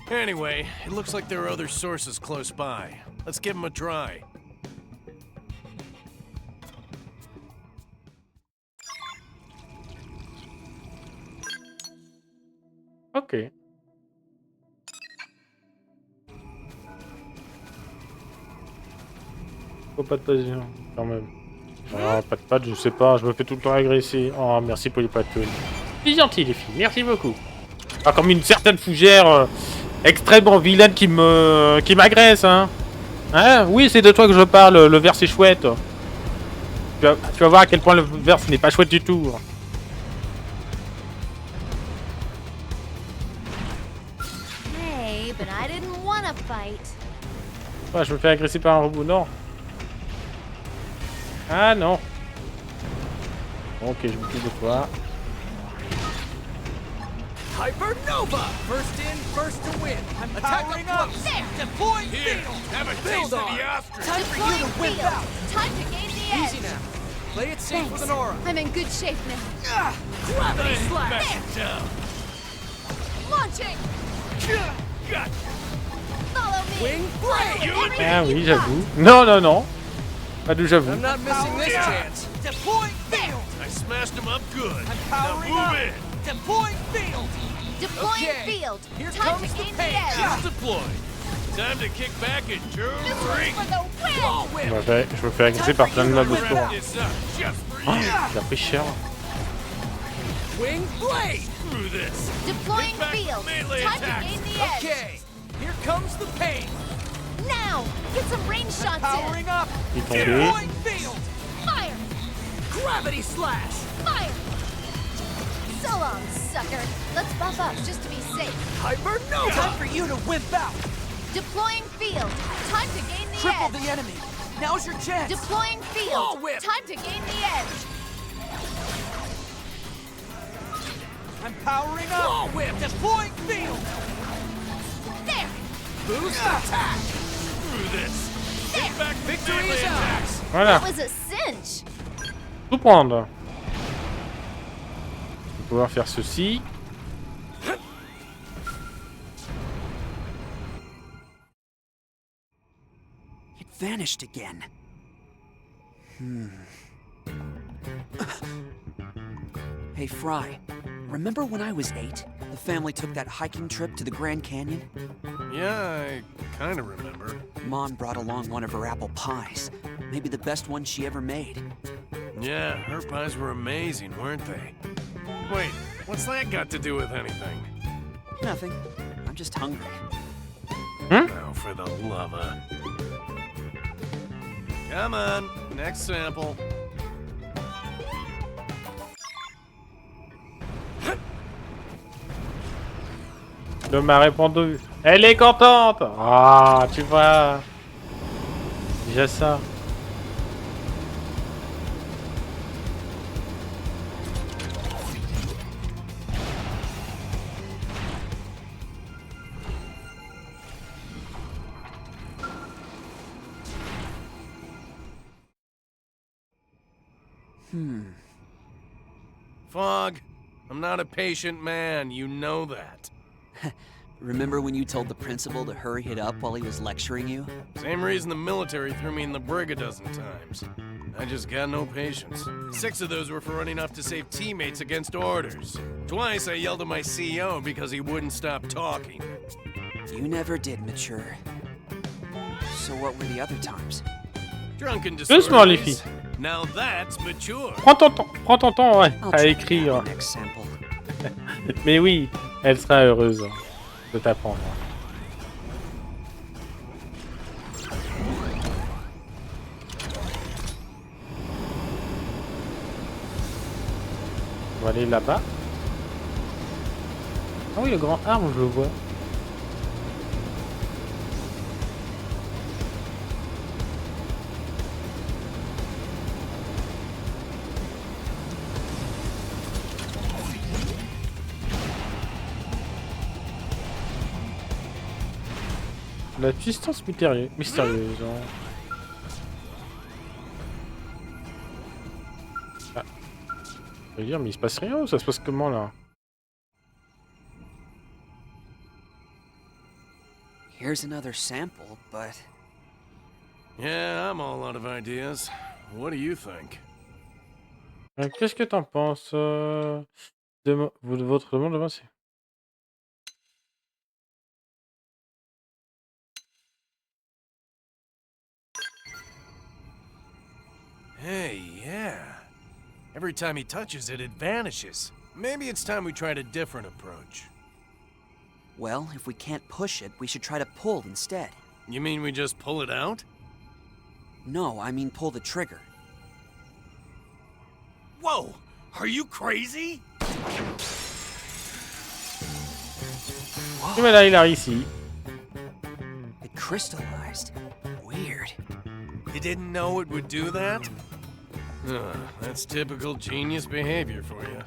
Anyway, it looks like there are other sources close by. Let's give them a try. Ok. Faut pas de passion, quand même. Ah, pas de pattes, je sais pas, je me fais tout le temps agresser. Oh, merci pour les patounes. C'est gentil, les filles, merci beaucoup. Ah, comme une certaine fougère extrêmement vilaine qui m'agresse, hein. Hein? Oui, c'est de toi que je parle, le verre c'est chouette. Tu vas voir à quel point le verre ce n'est pas chouette du tout. Hey, but I didn't want to fight. Ouais, je me fais agresser par un robot, non. Ah non. Ok, je m'occupe de toi. Hypernova! First in, first to win. I'm powering up. Deploy field. Have a taste of the ostrich. Time for you to whip out. Time to gain the edge. Easy now. Play it safe Thanks. with an aura. I'm in good shape now. Gravity slash. Back down. Launching. Follow me. Wing break. Ah oui, j'avoue. Non, non, non. Pas d'où j'avoue. I'm not missing this chance. Deploy field. I smashed him up good. I'm Now powering move up. in. Deploying field. Deploying Okay, field. here Time comes to the gain the pain. edge. Just deployed. Time to kick back and turn right. For the win. Je me fais agresser par plein de mobs autour. Wrap this up just for Oh, you. il a pris cher. Wing blade. Screw this. Deploying Get back field. melee Time to attacks. gain the edge. Okay, here comes the pain. Now, get some range shots Powering in. up. Il est tombé. Deploying field. Fire. Gravity slash. Fire. So long, sucker. Let's buff up just to be safe. Hypernova. Time for you to whip out. Deploying field. Time to gain the Triple edge. the enemy. Now's your chance. Deploying Claw field. whip. Time to gain the edge. I'm powering up. Claw whip. Deploying field. There. Boost attack. Screw this. There. Get back Victory melee is ours. attacks. Voilà, That was a cinch. tout prendre. Je vais pouvoir faire ceci. It vanished again. Hey, Fry. Remember when I was 8? The family took that hiking trip to the Grand Canyon? Yeah, I kind of remember. Mom brought along one of her apple pies. Maybe the best one she ever made. Yeah, her pies were amazing, weren't they? Wait, what's that got to do with anything? Nothing. I'm just hungry. Oh, for the love of... Come on, next sample. L'homme m'a répondu. Elle est contente. Ah, tu vois. Déjà ça. Fog, I'm not a patient man, you know that. Remember when you told the principal to hurry it up while he was lecturing you? Same reason the military threw me in the brig a dozen times. I just got no patience. 6 of those were for running off to save teammates against orders. Twice I yelled at my CEO because he wouldn't stop talking. You never did mature. So what were the other times? Drunken Doucement, les disorderlies. filles. Now that's mature. Prends ton temps, ouais, I'll à try écrire. the next sample. Mais oui, elle sera heureuse de t'apprendre. On va aller là-bas. Ah oui, le grand arbre, je le vois. La puissance mystérieuse. Hein. Ah. Je veux dire, mais il se passe rien ou ça se passe comment là? Here's another sample, but... Yeah, I'm all out of ideas. What do you think? Qu'est-ce que t'en penses votre demande demain, c'est... Hey, yeah. Every time he touches it, it vanishes. Maybe it's time we tried a different approach. Well, if we can't push it, we should try to pull instead. You mean we just pull it out? No, I mean pull the trigger. Whoa! Are you crazy? Et voilà, il arrive ici. It crystallized. Weird. You didn't know it would do that? That's typical genius behavior for you.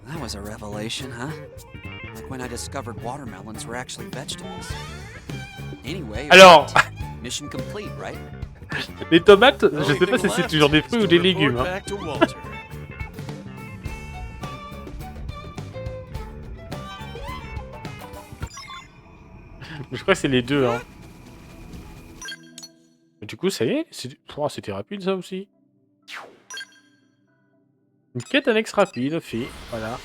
That was a revelation, huh? Like when I discovered watermelons were actually vegetables. Anyway, Alors, mission complete, right? les tomates, je sais pas si c'est toujours des fruits ou des légumes. Hein. Back to Walter. Je crois que c'est les deux. Hein. Mais du coup, ça y est, c'était rapide ça aussi. Une quête annexe rapide, fait. Voilà.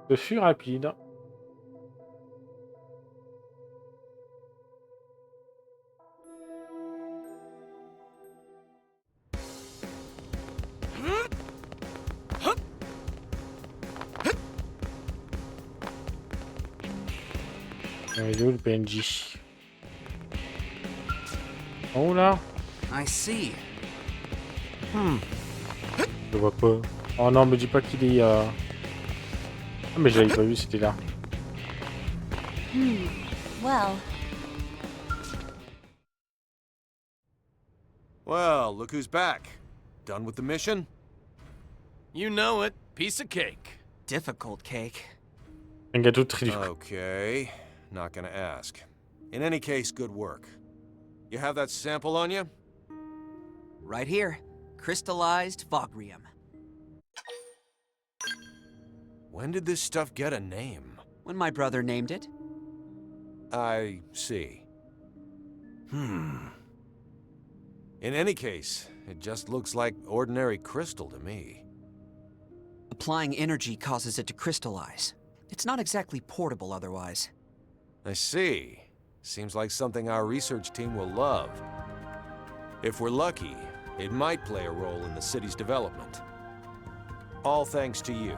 Ce fut rapide. Il est où le PNJ? Oh là. I see. Je vois pas. Oh non, me dis pas qu'il est... Ah mais j'avais pas vu, c'était là. Well, Well, look who's back. Done with the mission? You know it. Piece of cake. Difficult cake. Un gâteau très dur. Okay, not gonna ask. In any case, good work. You have that sample on you? Right here. Crystallized Fogrium. When did this stuff get a name? When my brother named it. I see. In any case, it just looks like ordinary crystal to me. Applying energy causes it to crystallize. It's not exactly portable otherwise. I see. Seems like something our research team will love. If we're lucky, it might play a role in the city's development. All thanks to you.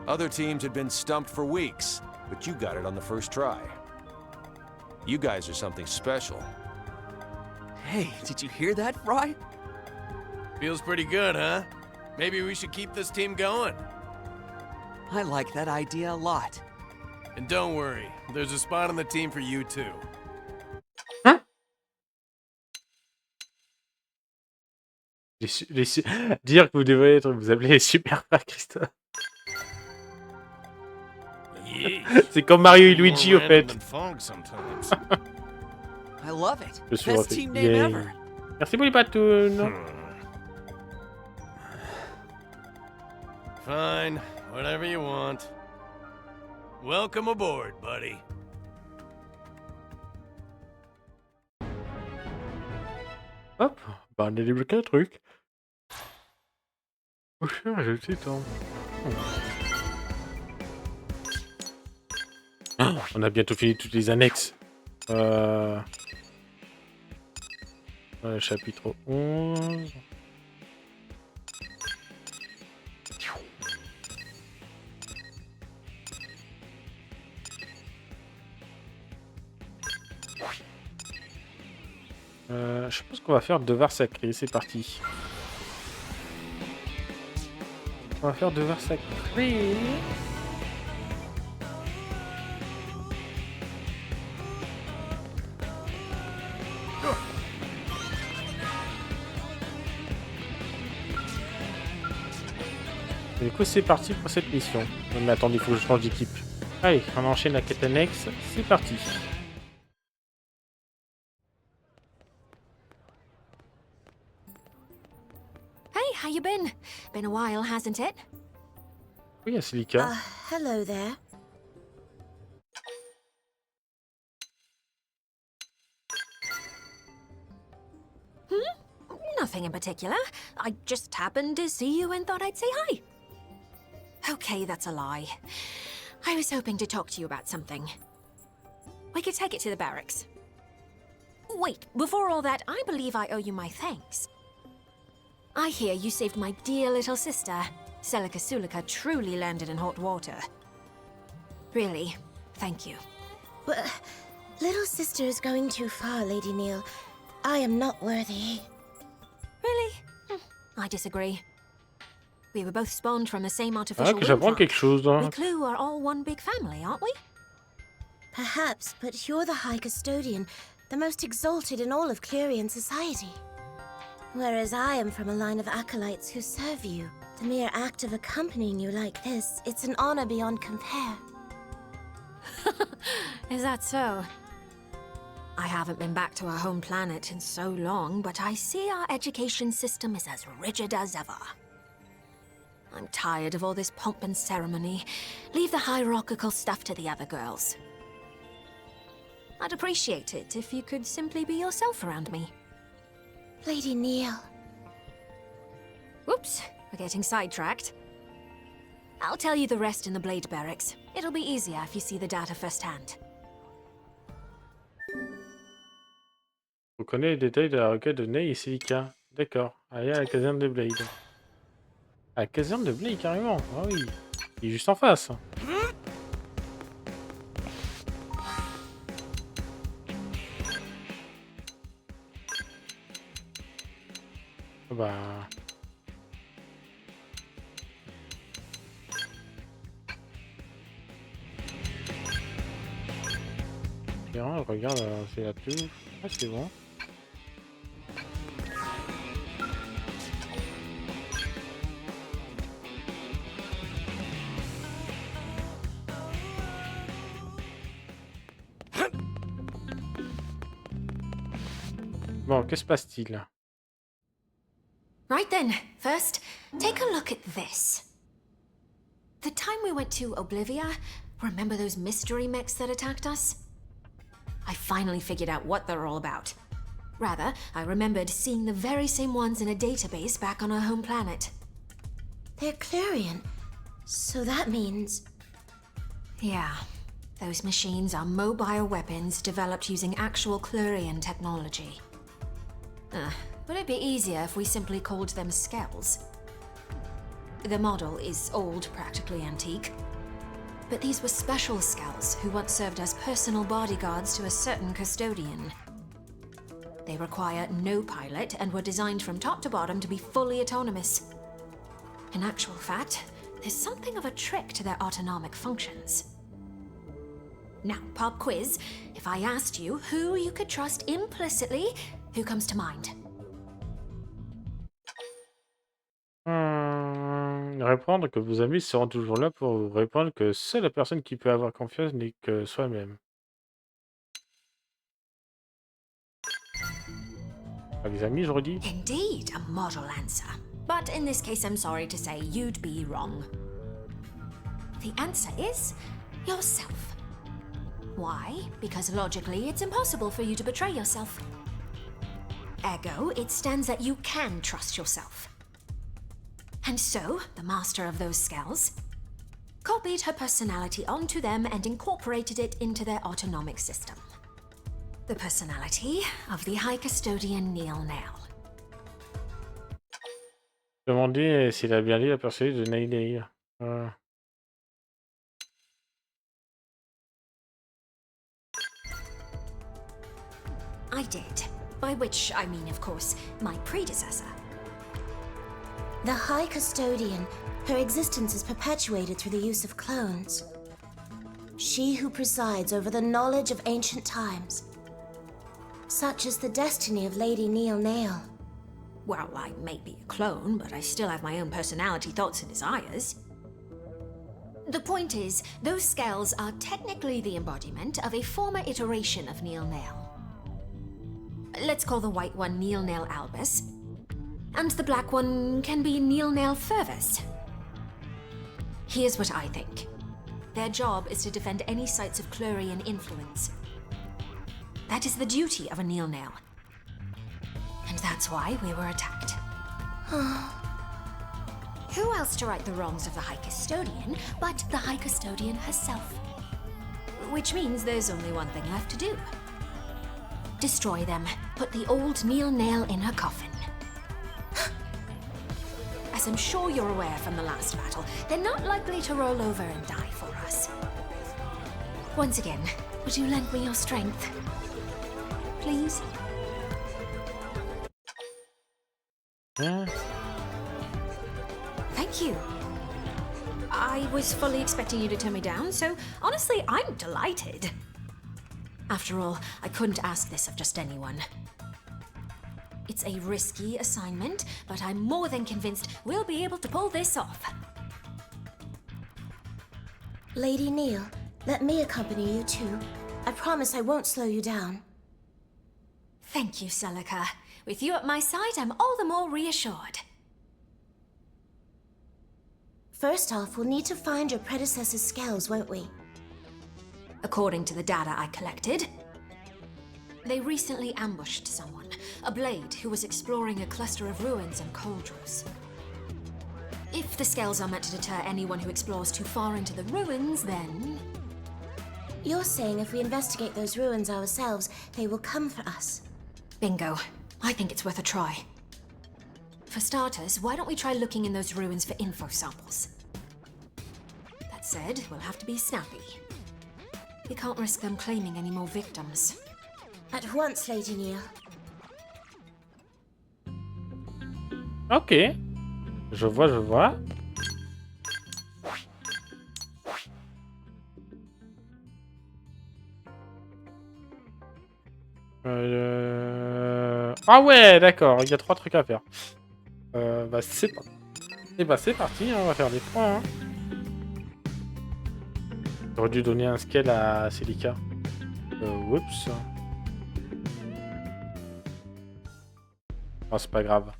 Other teams had been stumped for weeks, but you got it on the first try. You guys are something special. Hey, did you hear that, Fry? Feels pretty good, huh? Maybe we should keep this team going. I like that idea a lot. And don't worry, there's a spot on the team for you too. Dire que vous devriez vous appeler les super frères Christophe. C'est comme Mario et Luigi au fait. I love it. Je suis Best refait. team name ever. Merci pour les patounes. Fine, whatever you want. Welcome aboard, buddy. Hop, bah on a débloqué un truc. Oh cher, j'ai le temps. On a bientôt fini toutes les annexes. Chapitre 11. Je pense qu'on va faire devoir sacré, c'est parti. On va faire devoir sacré. Et du coup c'est parti pour cette mission. Mais attendez, il faut que je change d'équipe. Allez, on enchaîne la quête annexe, c'est parti. Hey, how you been? Been a while, hasn't it? Oui, il y a Silica. hello there. Nothing in particular. I just happened to see you and thought I'd say hi. Okay, that's a lie. I was hoping to talk to you about something. We could take it to the barracks. Wait, before all that, I believe I owe you my thanks. I hear you saved my dear little sister. Celica Sulica truly landed in hot water. Really, thank you. Well, little sister is going too far, Lady Neil. I am not worthy. Really? I disagree. We were both spawned from the same Ah, artificial que wind j'apprends farm. quelque chose. We Hein. Clue are all one big family, aren't we? Perhaps, but you're the High Custodian, the most exalted in all of Clerian society. Whereas I am from a line of acolytes who serve you. The mere act of accompanying you like this, it's an honor beyond compare. Is that so? I haven't been back to our home planet in so long, but I see our education system is as rigid as ever. I'm tired of all this pomp and ceremony. Leave the hierarchical stuff to the other girls. I'd appreciate it if you could simply be yourself around me. Lady Neil. Woo! Oops, we're getting sidetracked. I'll tell you the rest in the Blade Barracks. It'll be easier if you see the data firsthand. On connaît les détails de la requête de Ney et Celica. D'accord. Allez à la caserne de Blade. À la caserne de Blade, carrément. Ah oui. Il est juste en face. Bah... Bien, regarde, c'est la tout. Ah, c'est bon. Bon, que se passe-t-il? Right then, first, take a look at this. The time we went to Oblivia, remember those mystery mechs that attacked us? I finally figured out what they're all about. Rather, I remembered seeing the very same ones in a database back on our home planet. They're Clarion, so that means... Yeah, those machines are mobile weapons developed using actual Clarion technology. Would it be easier if we simply called them skells? The model is old, practically antique. But these were special skells who once served as personal bodyguards to a certain custodian. They require no pilot and were designed from top to bottom to be fully autonomous. In actual fact, there's something of a trick to their autonomic functions. Now, pop quiz. If I asked you who you could trust implicitly, who comes to mind? Répondre que vos amis seront toujours là pour vous répondre que seule la personne qui peut avoir confiance n'est que soi-même. Pas les amis, je redis. Indeed, a model answer. But in this case, I'm sorry to say you'd be wrong. The answer is yourself. Why? Because logically, it's impossible for you to betray yourself. Ergo, it stands that you can trust yourself. And so, the master of those skells copied her personality onto them and incorporated it into their autonomic system. The personality of the High Custodian Neil Nail. Demandez s'il a bien lu la personnalité de Nail. I did. By which I mean, of course, my predecessor. The High Custodian, her existence is perpetuated through the use of clones. She who presides over the knowledge of ancient times. Such is the destiny of Lady Neil Nail. Well, I may be a clone, but I still have my own personality, thoughts, and desires. The point is, those skells are technically the embodiment of a former iteration of Neil Nail. Let's call the white one Neil Nail Albus, and the black one can be Neil Nail Fervus. Here's what I think. Their job is to defend any sites of Clarion influence. That is the duty of a Neil Nail. And that's why we were attacked. Who else to right the wrongs of the High Custodian but the High Custodian herself? Which means there's only one thing left to do. Destroy them. Put the old Neil Nail in her coffin. As I'm sure you're aware from the last battle, they're not likely to roll over and die for us. Once again, would you lend me your strength? Please? Thank you. I was fully expecting you to turn me down, so honestly, I'm delighted. After all, I couldn't ask this of just anyone. It's a risky assignment, but I'm more than convinced we'll be able to pull this off. Lady Neil, let me accompany you too. I promise I won't slow you down. Thank you, Celica. With you at my side, I'm all the more reassured. First off, we'll need to find your predecessor's skells, won't we? According to the data I collected, they recently ambushed someone, a blade who was exploring a cluster of ruins and cauldrons. If the scales are meant to deter anyone who explores too far into the ruins, then... You're saying if we investigate those ruins ourselves, they will come for us. Bingo. I think it's worth a try. For starters, why don't we try looking in those ruins for info samples? That said, we'll have to be snappy. We can't risk them claiming any more victims. At once, Lady Neil. Ok. Je vois. Ah ouais, d'accord, il y a 3 trucs à faire. Bah c'est pas... Et bah c'est parti, hein, on va faire les 3. Hein. J'aurais dû donner un scale à Celica. Oups. Oh, c'est pas grave.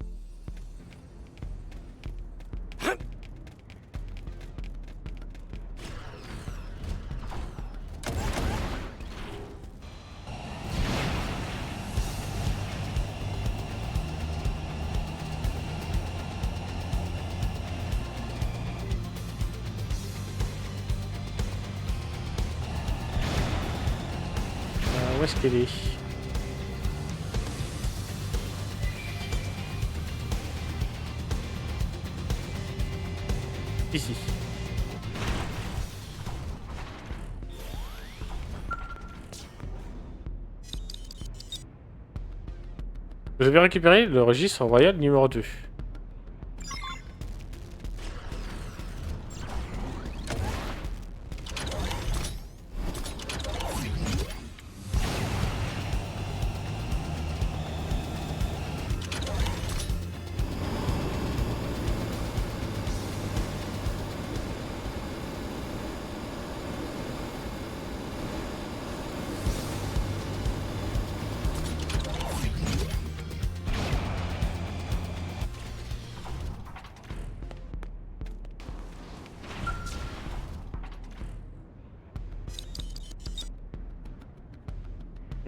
Où est-ce qu'elle est? Ici. Vous avez récupéré le registre royal numéro 2.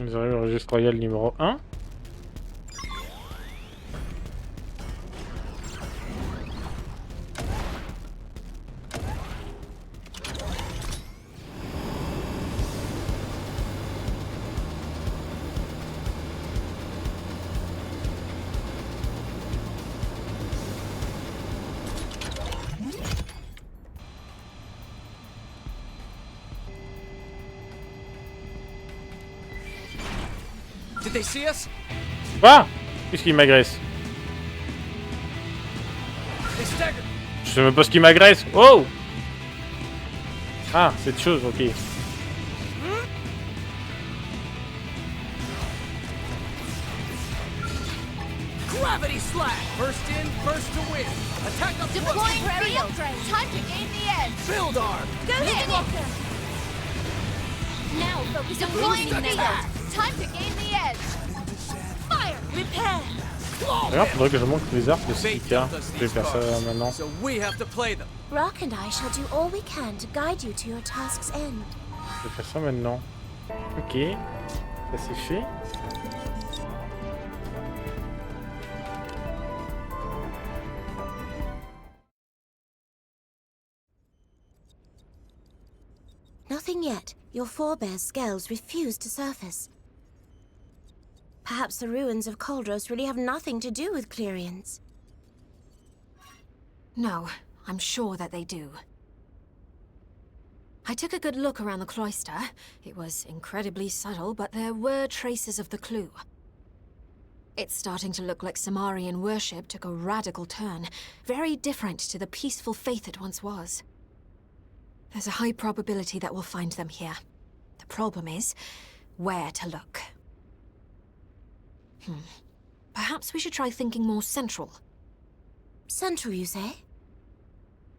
Nous avons le registre royal numéro 1. Did they see us? Quoi? Qu'est-ce qui m'agresse? They staggered. Je sais même pas ce qui m'agresse. Oh! Ah, cette chose, ok. Gravity slap. First in, first to win. Attack up Deploying field. Time to gain the edge. Build arm. Go ahead. Now focus on deploying field. Time to gain the edge. Fire. Repair. D'ailleurs, faudrait que je monte les arcs de Celica. Je vais faire ça maintenant. So we have to play them. Rock and I shall do all we can to guide you to your task's end. Je vais faire ça maintenant. Ok. Ça c'est fait. Nothing yet. Your forebears' scales refuse to surface. Perhaps the ruins of Coldros really have nothing to do with Clerians. No, I'm sure that they do. I took a good look around the cloister. It was incredibly subtle, but there were traces of the clue. It's starting to look like Samarian worship took a radical turn, very different to the peaceful faith it once was. There's a high probability that we'll find them here. The problem is, where to look. Perhaps we should try thinking more central. Central, you say?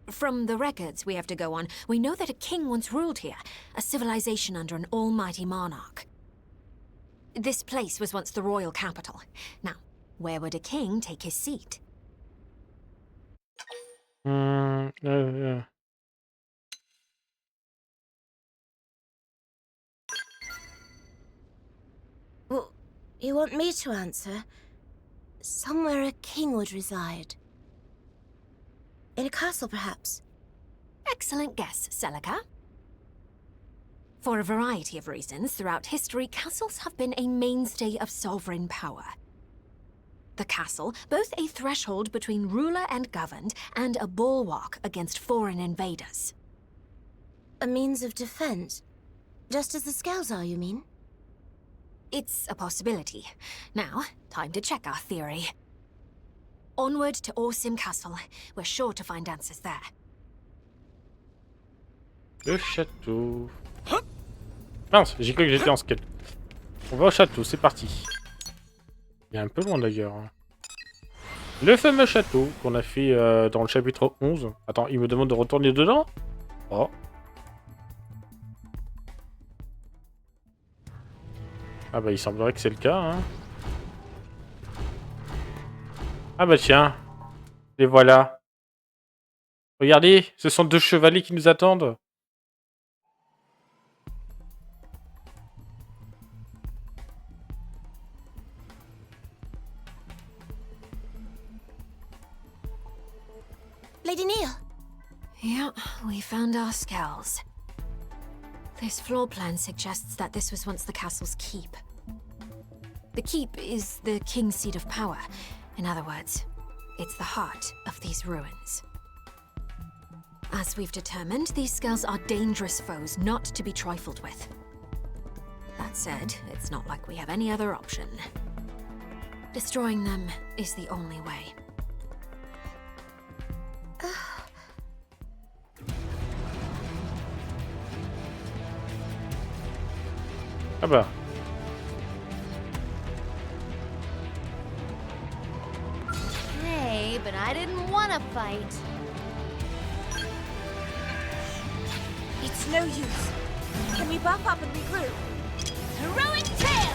From the records we have to go on, we know that a king once ruled here, a civilization under an almighty monarch. This place was once the royal capital. Now, where would a king take his seat? Well, you want me to answer? Somewhere a king would reside. In a castle, perhaps? Excellent guess, Celica. For a variety of reasons, throughout history, castles have been a mainstay of sovereign power. The castle, both a threshold between ruler and governed, and a bulwark against foreign invaders. A means of defense? Just as the Skells are, you mean? It's a possibility. Now, time to check our theory. Onward to Orsim Castle. We're sure to find answers there. Le château. Mince, j'ai cru que j'étais en scale. On va au château, c'est parti. Il est un peu loin d'ailleurs. Le fameux château qu'on a fait dans le chapitre 11. Attends, il me demande de retourner dedans? Oh. Ah bah il semblerait que c'est le cas, hein. Ah bah tiens. Les voilà. Regardez, ce sont 2 chevaliers qui nous attendent. Lady Neil! Yeah, we found our Skells. This floor plan suggests that this was once the castle's keep. The keep is the king's seat of power. In other words, it's the heart of these ruins. As we've determined, these Skells are dangerous foes not to be trifled with. That said, it's not like we have any other option. Destroying them is the only way. Ah bah. Hey, but I didn't want to fight. It's no use. Can we buff up and regroup? Heroic tail!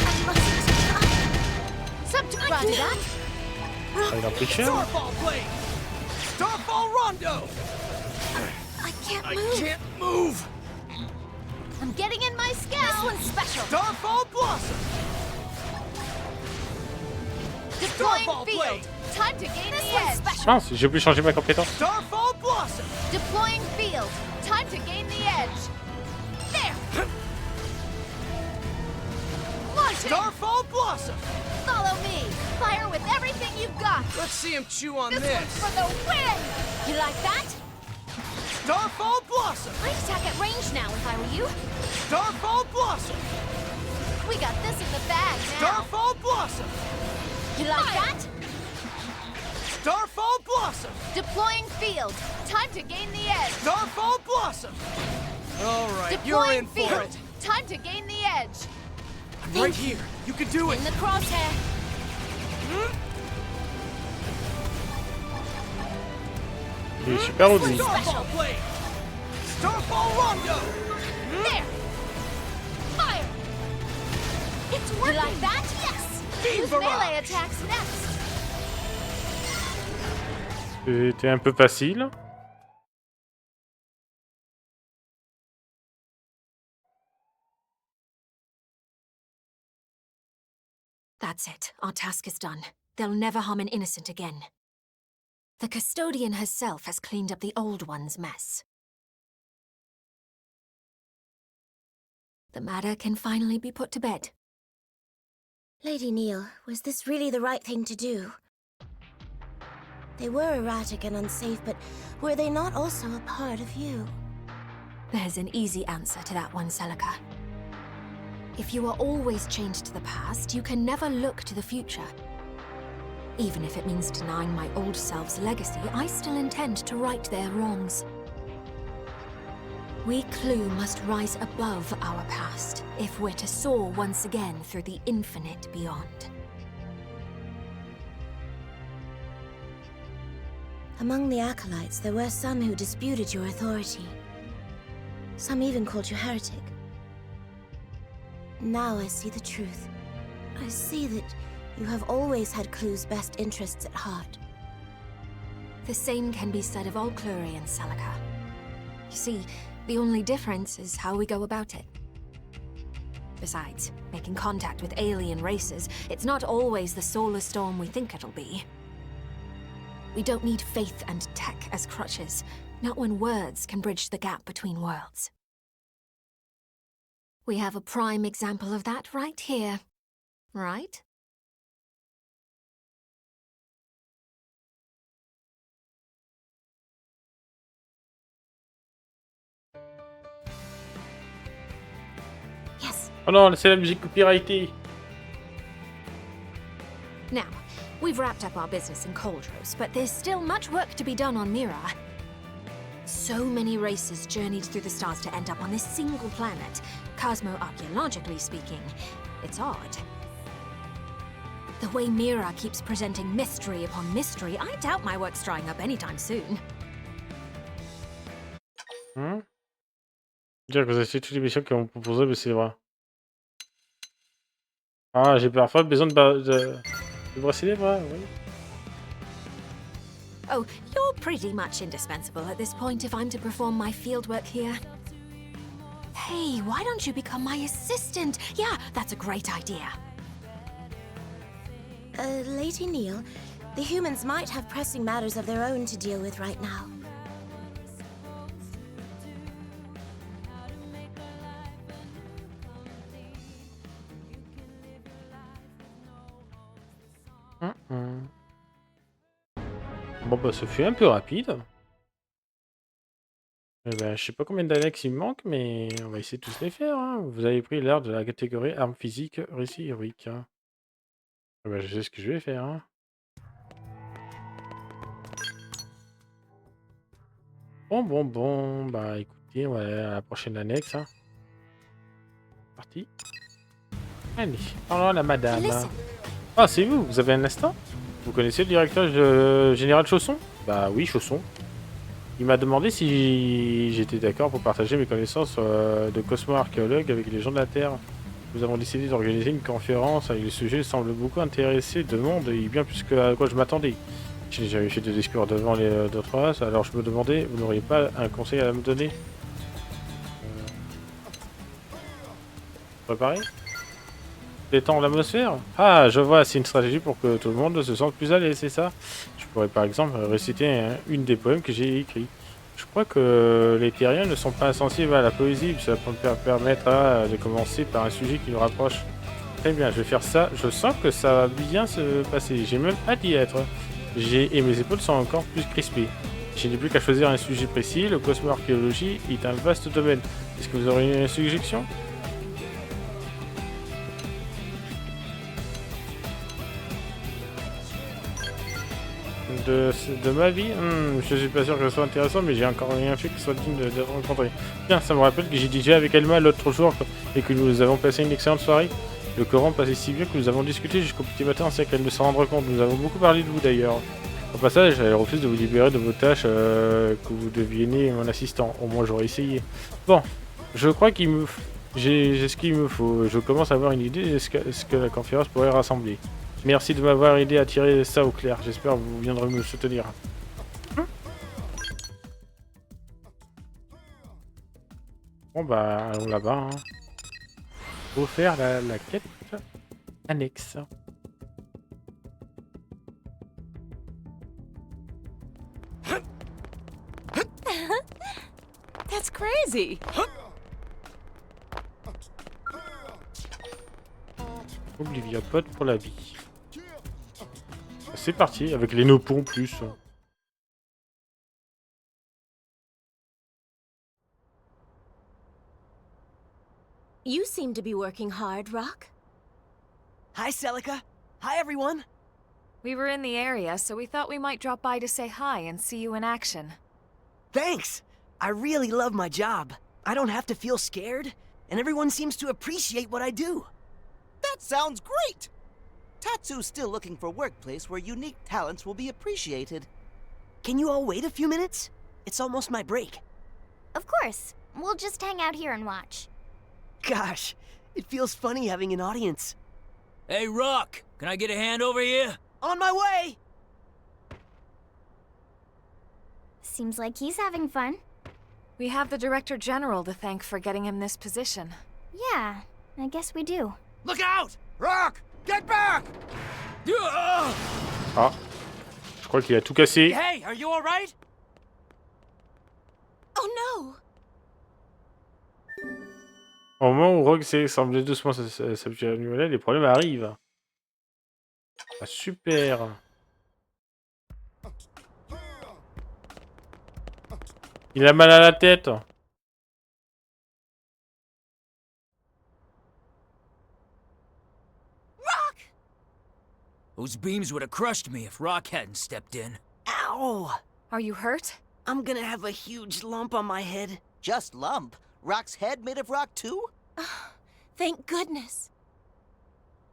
Subscribe to that. Ah, il a pris cher. Starfall blade! Starfall rondo! I can't I move. can't move! I'm getting in my scale. This one's special. Starfall blossom! Deploying Starfall field. blade! Time to gain This the one's edge. special. Mince, j'ai oublié de changer ma compétence. Starfall blossom! Deploying field. Time to gain the edge. There. Launching. Starfall blossom! Follow me. Fire with everything you've got. Let's see him chew on This this. one's for the win. You like that? Starfall blossom! I'd attack at range now if I were you. Starfall blossom! We got this in the bag now. Starfall blossom! You like that? Starfall blossom! Deploying field. Time to gain the edge. Starfall blossom! All right, you're Deploying in for field. it. Time to gain the edge. I'm right here. You can do it. In the crosshair. Il est super haut lui. Starfall blade! Starfall rondo! There. Fire. It's working. You like that? Yes. Beam Use barrage. melee attacks next. C'était un peu facile. That's it. Our task is done. They'll never harm an innocent again. The custodian herself has cleaned up the old one's mess. The matter can finally be put to bed. Lady Neil, was this really the right thing to do? They were erratic and unsafe, but were they not also a part of you? There's an easy answer to that one, Celica. If you are always chained to the past, you can never look to the future. Even if it means denying my old self's legacy, I still intend to right their wrongs. We Clue must rise above our past if we're to soar once again through the infinite beyond. Among the acolytes, there were some who disputed your authority. Some even called you heretic. Now I see the truth. I see that you have always had Clue's best interests at heart. The same can be said of all Clurians, Celica. You see, the only difference is how we go about it. Besides, making contact with alien races, it's not always the solar storm we think it'll be. We don't need faith and tech as crutches, not when words can bridge the gap between worlds. We have a prime example of that right here, right? Yes. Oh non, c'est la musique copyrightée. Now, we've wrapped up our business in Coldros, but there's still much work to be done on Mira. So many races journeyed through the stars to end up on this single planet. Cosmo-archaeologically speaking, it's odd. The way Mira keeps presenting mystery upon mystery, I doubt my work's drying up anytime soon. Dire que vous avez fait toutes les missions qu'on vous proposait, mais c'est vrai. Ah, j'ai parfois besoin de brasser les bras, oui. Oh, you're pretty much indispensable at this point if I'm to perform my fieldwork here. Hey, why don't you become my assistant? Yeah, that's a great idea. Lady Neil, the humans might have pressing matters of their own to deal with right now. Bon bah ce fut un peu rapide. Eh ben, je sais pas combien d'annexes il me manque, mais on va essayer de tous les faire. Hein. Vous avez pris l'air de la catégorie armes physiques, récit héroïque. Hein. Eh ben, je sais ce que je vais faire. Hein. Bon. Bah écoutez, on va aller à la prochaine annexe. Hein. Parti. Allez, parlons à la madame. Ah, c'est vous, vous avez un instant? Vous connaissez le directeur général Chausson? Bah oui, Chausson. Il m'a demandé si j'étais d'accord pour partager mes connaissances de cosmo-archéologue avec les gens de la Terre. Nous avons décidé d'organiser une conférence avec le sujet semble beaucoup intéresser de monde et bien plus que à quoi je m'attendais. Je n'ai jamais fait de discours devant les d'autres races, alors je me demandais, vous n'auriez pas un conseil à me donner? Préparé? Détendre l'atmosphère? Ah, je vois, c'est une stratégie pour que tout le monde se sente plus à l'aise, c'est ça? Je pourrais par exemple réciter une des poèmes que j'ai écrits. Je crois que les terriens ne sont pas sensibles à la poésie, ça permettra de commencer par un sujet qui nous rapproche. Très bien, je vais faire ça, je sens que ça va bien se passer, j'ai même hâte d'y être. Et mes épaules sont encore plus crispées. Je n'ai plus qu'à choisir un sujet précis, le cosmo-archéologie est un vaste domaine. Est-ce que vous aurez une suggestion? De ma vie, je suis pas sûr que ce soit intéressant, mais j'ai encore rien fait qui soit digne de rencontrer. Tiens, ça me rappelle que j'ai dit avec Elma l'autre jour et que nous avons passé une excellente soirée. Le Coran passait si bien que nous avons discuté jusqu'au petit matin sans qu'elle ne s'en rende compte. Nous avons beaucoup parlé de vous d'ailleurs. Au passage, elle refuse de vous libérer de vos tâches, que vous devieniez mon assistant. Au moins j'aurais essayé. Bon, je crois qu'il me... J'ai ce qu'il me faut. Je commence à avoir une idée de ce que la conférence pourrait rassembler. Merci de m'avoir aidé à tirer ça au clair. J'espère que vous viendrez me soutenir. Bon bah, allons là-bas. Hein. Faut faire la quête annexe. That's crazy. Oblivia pote pour la vie. C'est parti, avec les nopons en plus. You seem to be working hard, Rock. Hi, Celica. Hi, everyone. We were in the area, so we thought we might drop by to say hi and see you in action. Thanks. I really love my job. I don't have to feel scared, and everyone seems to appreciate what I do. That sounds great! Tatsu's still looking for a workplace where unique talents will be appreciated. Can you all wait a few minutes? It's almost my break. Of course. We'll just hang out here and watch. Gosh, it feels funny having an audience. Hey, Rock! Can I get a hand over here? On my way! Seems like he's having fun. We have the Director General to thank for getting him this position. Yeah, I guess we do. Look out! Rock! Get back! Ah, je crois qu'il a tout cassé. Hey, are you alright? Oh no! Au moment où Rogue semblait doucement s'habituer à la nouvelle, les problèmes arrivent. Ah, super. Il a mal à la tête. Those beams would have crushed me if Rock hadn't stepped in. Ow! Are you hurt? I'm gonna have a huge lump on my head. Just lump. Rock's head made of rock too? Thank goodness.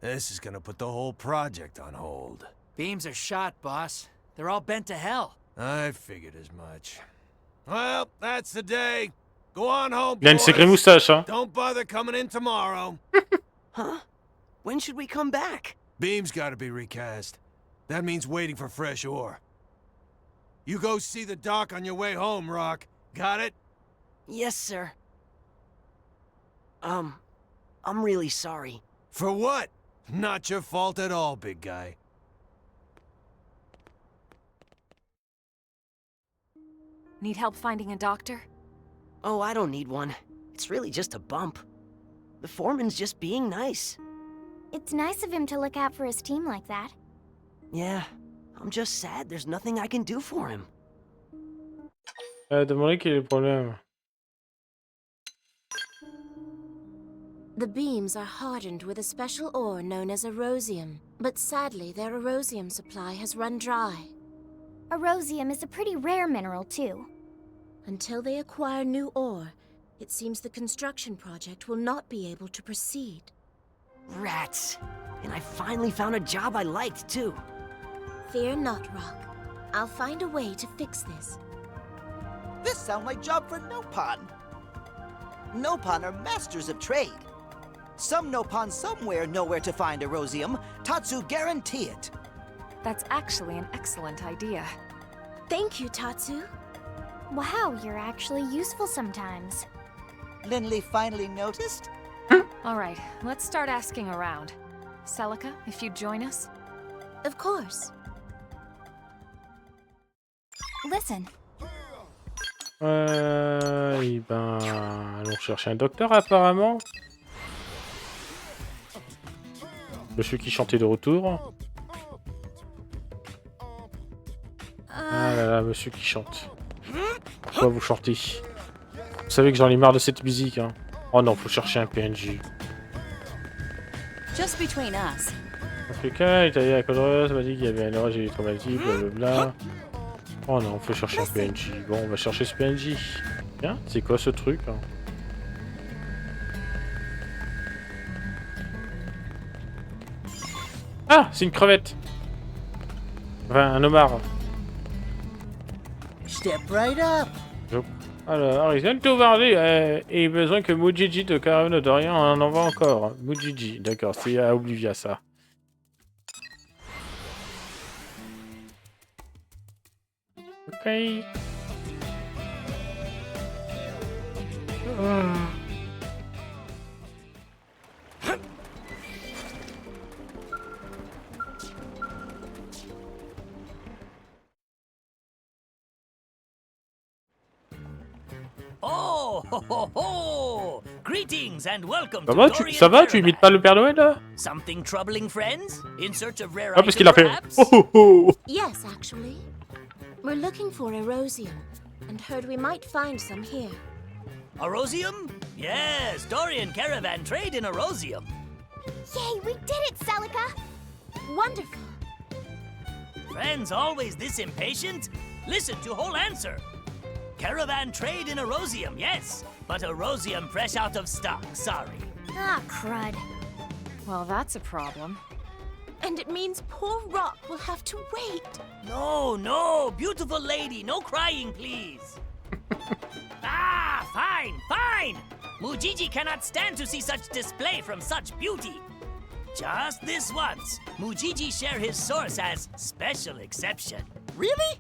This is gonna put the whole project on hold. Beams are shot, boss. They're all bent to hell. I figured as much. Well, that's the day. Go on home, Il a une boys. sacrée moustache, hein. Don't bother coming in tomorrow. Huh? When should we come back? Beam's gotta be recast. That means waiting for fresh ore. You go see the dock on your way home, Rock. Got it? Yes, sir. I'm really sorry. For what? Not your fault at all, big guy. Need help finding a doctor? Oh, I don't need one. It's really just a bump. The foreman's just being nice. It's nice of him to look out for his team like that. Yeah, I'm just sad there's nothing I can do for him. Demandez quel est le problème. The beams are hardened with a special ore known as erosium, but sadly their erosium supply has run dry. Erosium is a pretty rare mineral, too. Until they acquire new ore, it seems the construction project will not be able to proceed. Rats. And I finally found a job I liked, too. Fear not, Rock. I'll find a way to fix this. This sounds like job for Nopon. Nopon are masters of trade. Some Nopon somewhere know where to find erosium. Tatsu guarantee it. That's actually an excellent idea. Thank you, Tatsu. Wow, you're actually useful sometimes. Lindley finally noticed? All right, let's start asking around. Celica, if you'd join us? Of course. Listen. Allons chercher un docteur apparemment. Monsieur qui chantait de retour. Ah là là, monsieur qui chante. Pourquoi vous chantez? Vous savez que j'en ai marre de cette musique, hein. Oh non, faut chercher un PNJ. Just between us. Quelqu'un est allé à Colruyt, m'a dit qu'il y avait un orage électromagnétique, blablabla. Oh non, faut chercher un PNJ. Bon, on va chercher ce PNJ. Tiens, c'est quoi ce truc, hein? Ah, c'est une crevette. Enfin, un homard. Step right up. Alors, ils viennent tout varder et besoin que Mujiji de Caravane de rien en envoie encore. Mujiji, d'accord, c'est à Oblivia ça. Ok. Oh, ho, ho, ho! Greetings and welcome Ça to va, Dorian ça va, tu Caravan. imites pas le Père Noël là? Something troubling, friends? In search of rare Ah, parce qu'il a fait. perhaps? Oh oh oh! Yes, actually. We're looking for erosium, and heard we might find some here. Erosium? Yes, Dorian Caravan trade in erosium. Yay, we did it, Celica! Wonderful. Friends always this impatient? Listen to whole answer. Caravan trade in erosium, yes, but erosium fresh out of stock, sorry. Ah, crud. Well, that's a problem. And it means poor Rock will have to wait. No, no, beautiful lady, no crying, please. Ah, fine, fine. Mujiji cannot stand to see such display from such beauty. Just this once, Mujiji share his source as special exception. Really?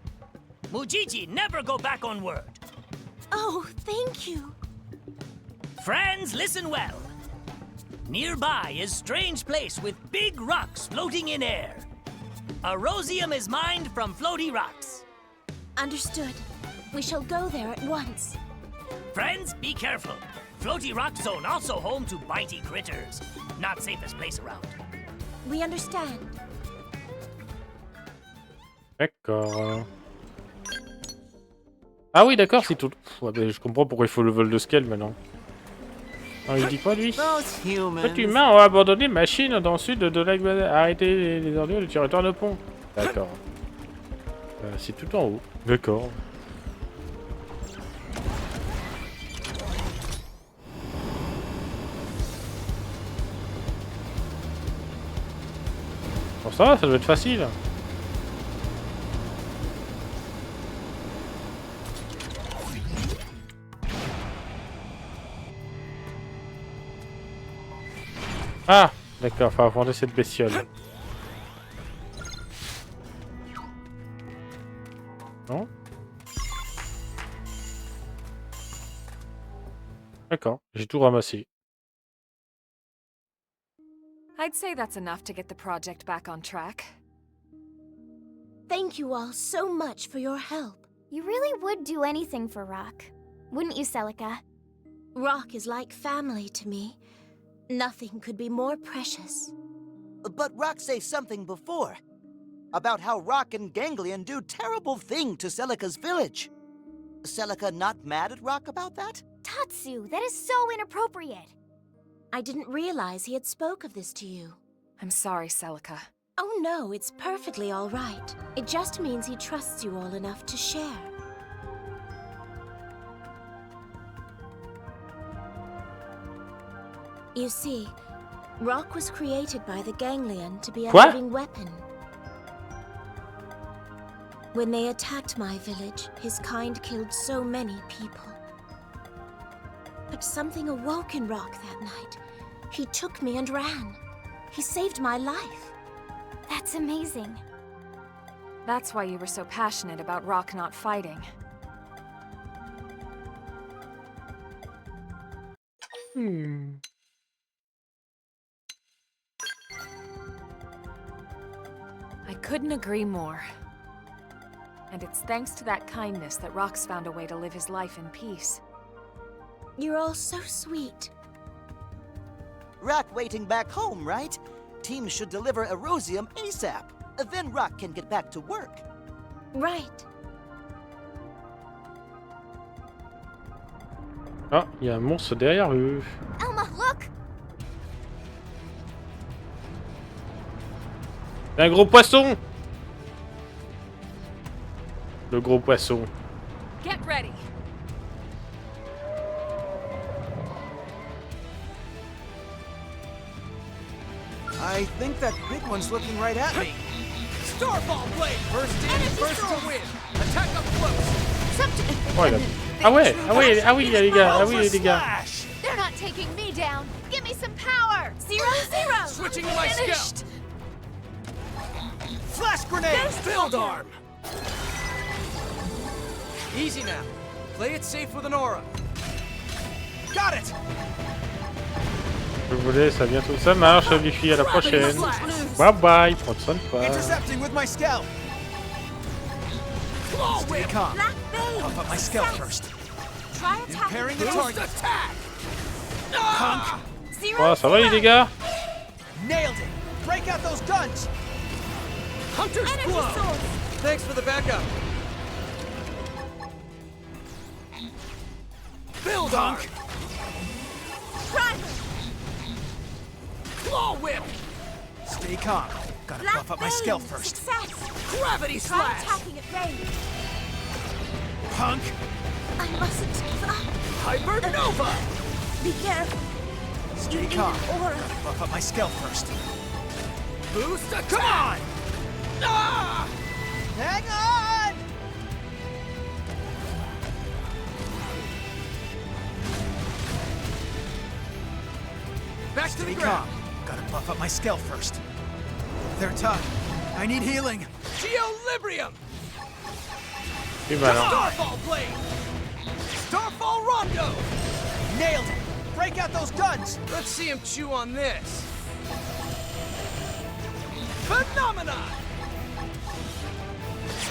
Mujiji never go back on word. Oh, thank you. Friends, listen well. Nearby is strange place with big rocks floating in air. Erosium is mined from floaty rocks. Understood. We shall go there at once. Friends, be careful. Floaty Rock Zone also home to bitey critters. Not safest place around. We understand. D'accord. Ah oui, d'accord, c'est tout. Ouais, bah, je comprends pourquoi il faut le vol de scale maintenant. Alors, il dit quoi lui? Les humains ont abandonné machine dans le sud de lac. Arrêtez les ordures, le territoire de pont. D'accord. C'est tout en haut. D'accord. Bon, ça doit être facile. Ah, d'accord, faut affronter cette bestiole. Non? D'accord, j'ai tout ramassé. I'd say that's enough to get the project back on track. Thank you all so much for your help. You really would do anything for Rock. Wouldn't you, Celica? Rock is like family to me. Nothing could be more precious. But Rock said something before. About how Rock and Ganglion do terrible thing to Celica's village. Celica not mad at Rock about that? Tatsu, that is so inappropriate. I didn't realize he had spoke of this to you. I'm sorry, Celica. Oh no, it's perfectly all right. It just means he trusts you all enough to share. You see, Rock was created by the Ganglion to be a living weapon. When they attacked my village, his kind killed so many people. But something awoke in Rock that night. He took me and ran. He saved my life. That's amazing. That's why you were so passionate about Rock not fighting. I couldn't agree more. And it's thanks to that kindness that Rock's found a way to live his life in peace. You're all so sweet. Rock waiting back home, right? Team should deliver Erosium ASAP. Then Rock can get back to work. Right. Ah, il y a un monstre derrière eux. Elma, look! Un gros poisson! Le gros poisson. Get ready. I think that big one's looking right at me. Starfall blade! First in, first to win! Attack up close! Oh, il a... Ah ouais, ah ouais, ah oui les gars, ah oui les gars. They're not taking me down. Give me some power. 0-0. Switching to my Finished. scout. Flash grenade! Build arm! Easy now. Play it safe with an aura. Got it! Je vous laisse, à bientôt. Ça marche, Luffy, à la prochaine. Bye bye, prends soin de toi. Intercepting with my scout. Stay calm. Puff up my scout first. Try Impairing the target. Attack! Punk. Oh, ça va les dégâts? Nailed it. Break out those guns. Hunter's Glow! Thanks for the backup. Build arm! Claw whip! Stay calm. Gotta buff up my scout first. Success. Gravity Try slash! attacking at range. Punk. I mustn't give up. Hypernova! Be careful. Stay calm. Aura. Gotta buff up my scout first. Boost attack! Come on! Ah! Hang on! Back to the Stay ground! calm. Gotta buff up my scout first. They're tough. I need healing. Geolibrium! C'est malin. Starfall blade! Starfall rondo! Nailed it. Break out those guns. Let's see him chew on this. Phenomenon!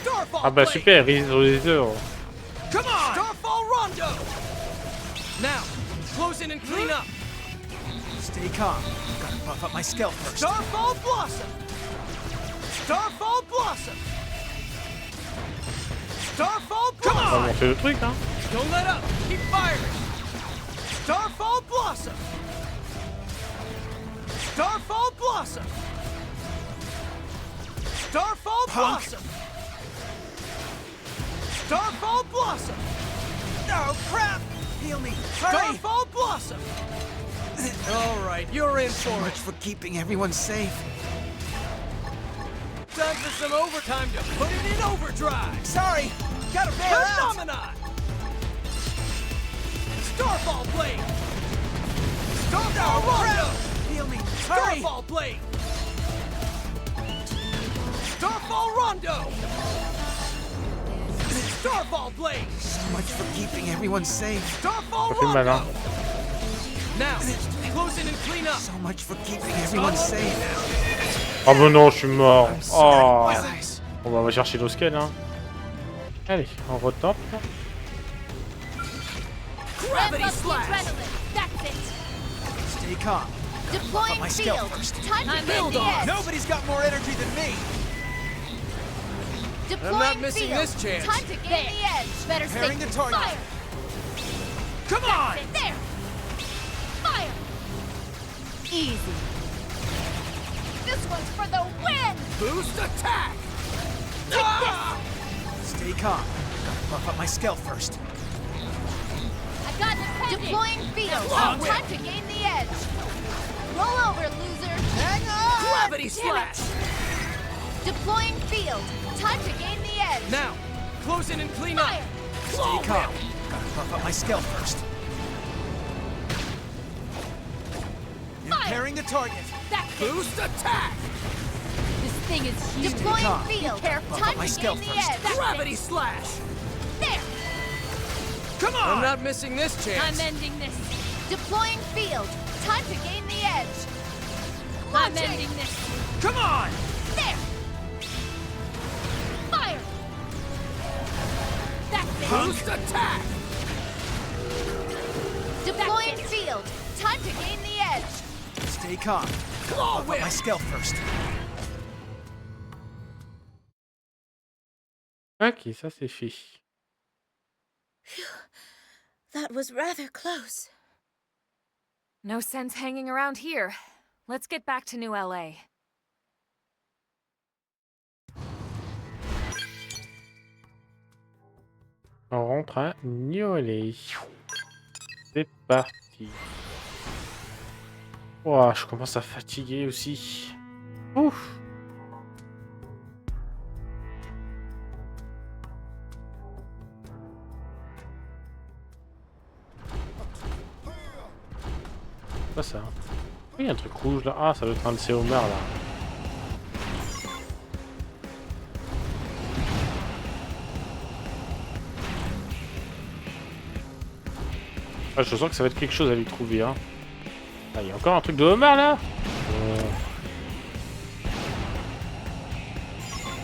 Starfall Ah bah blade! super, ils ont les heures. Come on! Starfall rondo! Now, close in and clean up. Stay calm. Gotta buff up my scalp first. Starfall Blossom! Starfall Blossom! Starfall On va Blossom! monter le truc, hein. Don't let up! Keep firing! Starfall Blossom! Starfall Blossom! Starfall Blossom! Starfall Blossom! Oh, crap! Heal me. Starfall Blossom! Alright, you're in So for much it. for keeping everyone safe. Time for some overtime to put it in overdrive. Sorry. Gotta bail out. Phenomenon! Starfall Blade! Starfall Rondo! Heal me. Hurry. Starfall Blade! Starfall Rondo! Starfall Blade! So much for keeping everyone safe. Starfall Ça fait mal, hein. Rondo! Now, close in and clean up. So much for keeping everyone safe. Oh bah non, je suis mort. Oh. Guys. Bon bah on va chercher nos scales, hein. Allez, on retente. Ramp up the adrenaline. That's it. Stay calm. Deploying my skill field. first. Time to gain the edge. Nobody's got more energy than me. Deploying I'm not missing field. this chance. Time to gain the edge. Better stay. Preparing the target. Fire. Come on! That's it. There. Fire. Easy. This one's for the win. Boost attack! Stay calm. Gotta buff up my scalp first. I got it pending. Deploying field. Long way. Time to gain the edge. Roll over, loser. Hang on! Gravity Damn it. slash! Deploying field. Time to gain the edge. Now, close in and clean Fire. up. Stay calm. Gotta buff up my scalp first. Impairing the target. That's it. Boost attack! This thing is huge. Deploying Calm. field. Buff Time up my to scalp gain the first. edge. That's Gravity it. slash! There. Come on! I'm not missing this I'm chance. ending this. Deploying field. Time to gain the edge. I'm ending this. Come on! There. Fire. That's it. Boost attack! Deploying field. Time to gain the edge. Stay calm. Claw Buff up my whip! scalp first. Ok, ça c'est fait. That was rather close. No sense hanging around here. Let's get back to New LA. On rentre à Niolé. C'est parti. Ouah, je commence à fatiguer aussi. Ouf. C'est quoi ça? Oui, il y a un truc rouge là. Ah, ça doit être un de ces homards là. Ah, je sens que ça va être quelque chose à lui trouver, hein. Ah, il y a encore un truc de homard là.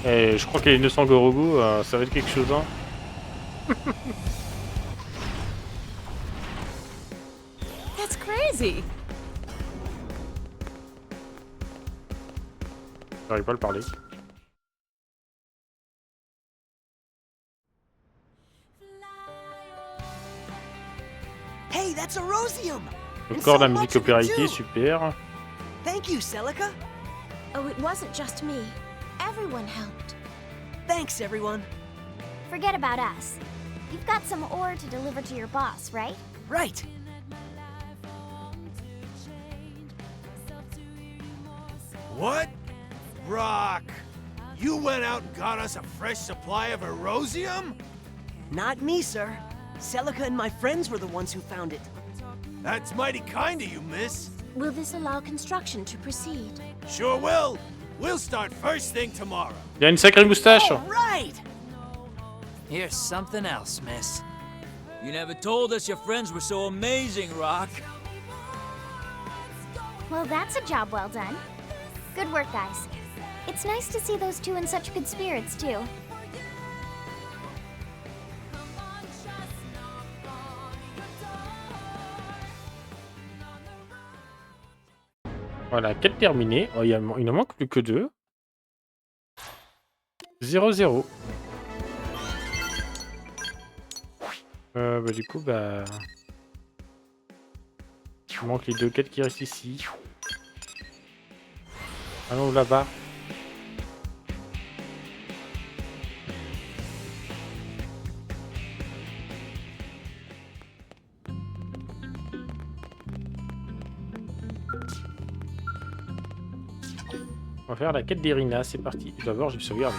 Et je crois qu'il y a 900 Gorogu, ça va être quelque chose, hein. That's crazy. J'arrive pas à le parler. Hey, that's a rosium. Encore la musique opéraïque, super. Thank you, Celica. Oh, it wasn't just me. Everyone helped. Thanks, everyone. Forget about us. You've got some ore to deliver to your boss, right? Right. What? Rock! You went out and got us a fresh supply of erosium? Not me, sir. Celica and my friends were the ones who found it. That's mighty kind of you, miss. Will this allow construction to proceed? Sure will. We'll start first thing tomorrow. Il a une sacrée moustache. Right. Here's something else, miss. You never told us your friends were so amazing, Rock. Well, that's a job well done. Good work, guys. It's nice to see those two in such good spirits, too. Voilà, quête terminée. Oh, il ne manque plus que 2. 0-0. Du coup, il manque les 2 quêtes qui restent ici. Allons là-bas. On va faire la quête d'Irina, c'est parti. D'abord, je vais sauvegarder.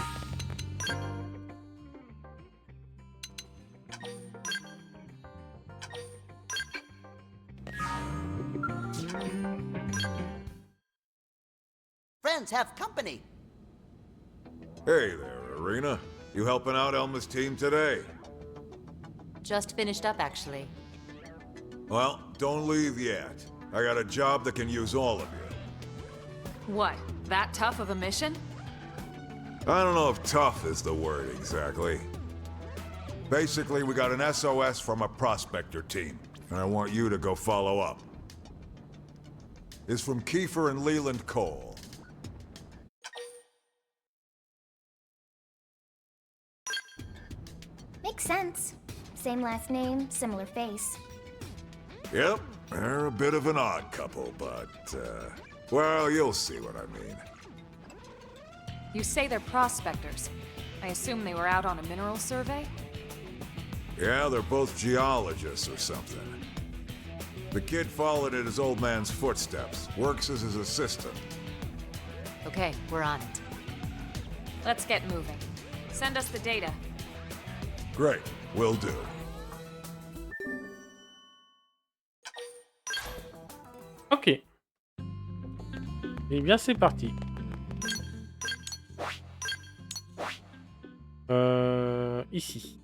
Friends have company. Hey there, Irina. You helping out Elma's team today? Just finished up, actually. Well, don't leave yet. I got a job that can use all of you. What? That tough of a mission? I don't know if tough is the word exactly. Basically, we got an SOS from a prospector team, and I want you to go follow up. It's from Kiefer and Leland Cole. Makes sense. Same last name, similar face. Yep, they're a bit of an odd couple, but, well, you'll see what I mean. You say they're prospectors. I assume they were out on a mineral survey? Yeah, they're both geologists or something. The kid followed in his old man's footsteps, works as his assistant. Okay, we're on it. Let's get moving. Send us the data. Great, will do. Ok. Eh bien, c'est parti. Ici.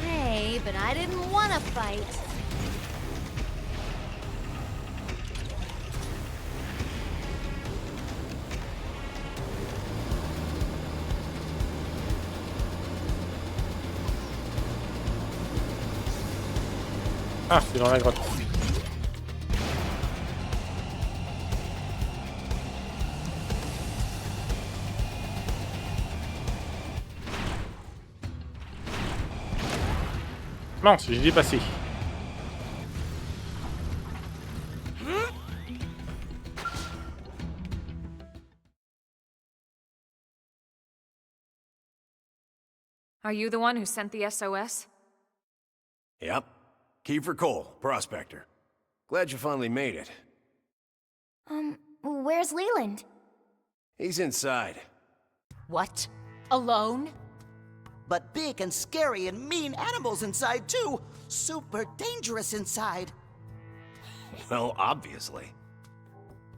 Hey, but I didn't want to fight. Ah, c'est dans la grotte. Mince, j'ai dépassé. Are you the one who sent the SOS? Yep. Kiefer Cole, prospector. Glad you finally made it. Where's Leland? He's inside. What? Alone? But big and scary and mean animals inside, too. Super dangerous inside. Well, obviously.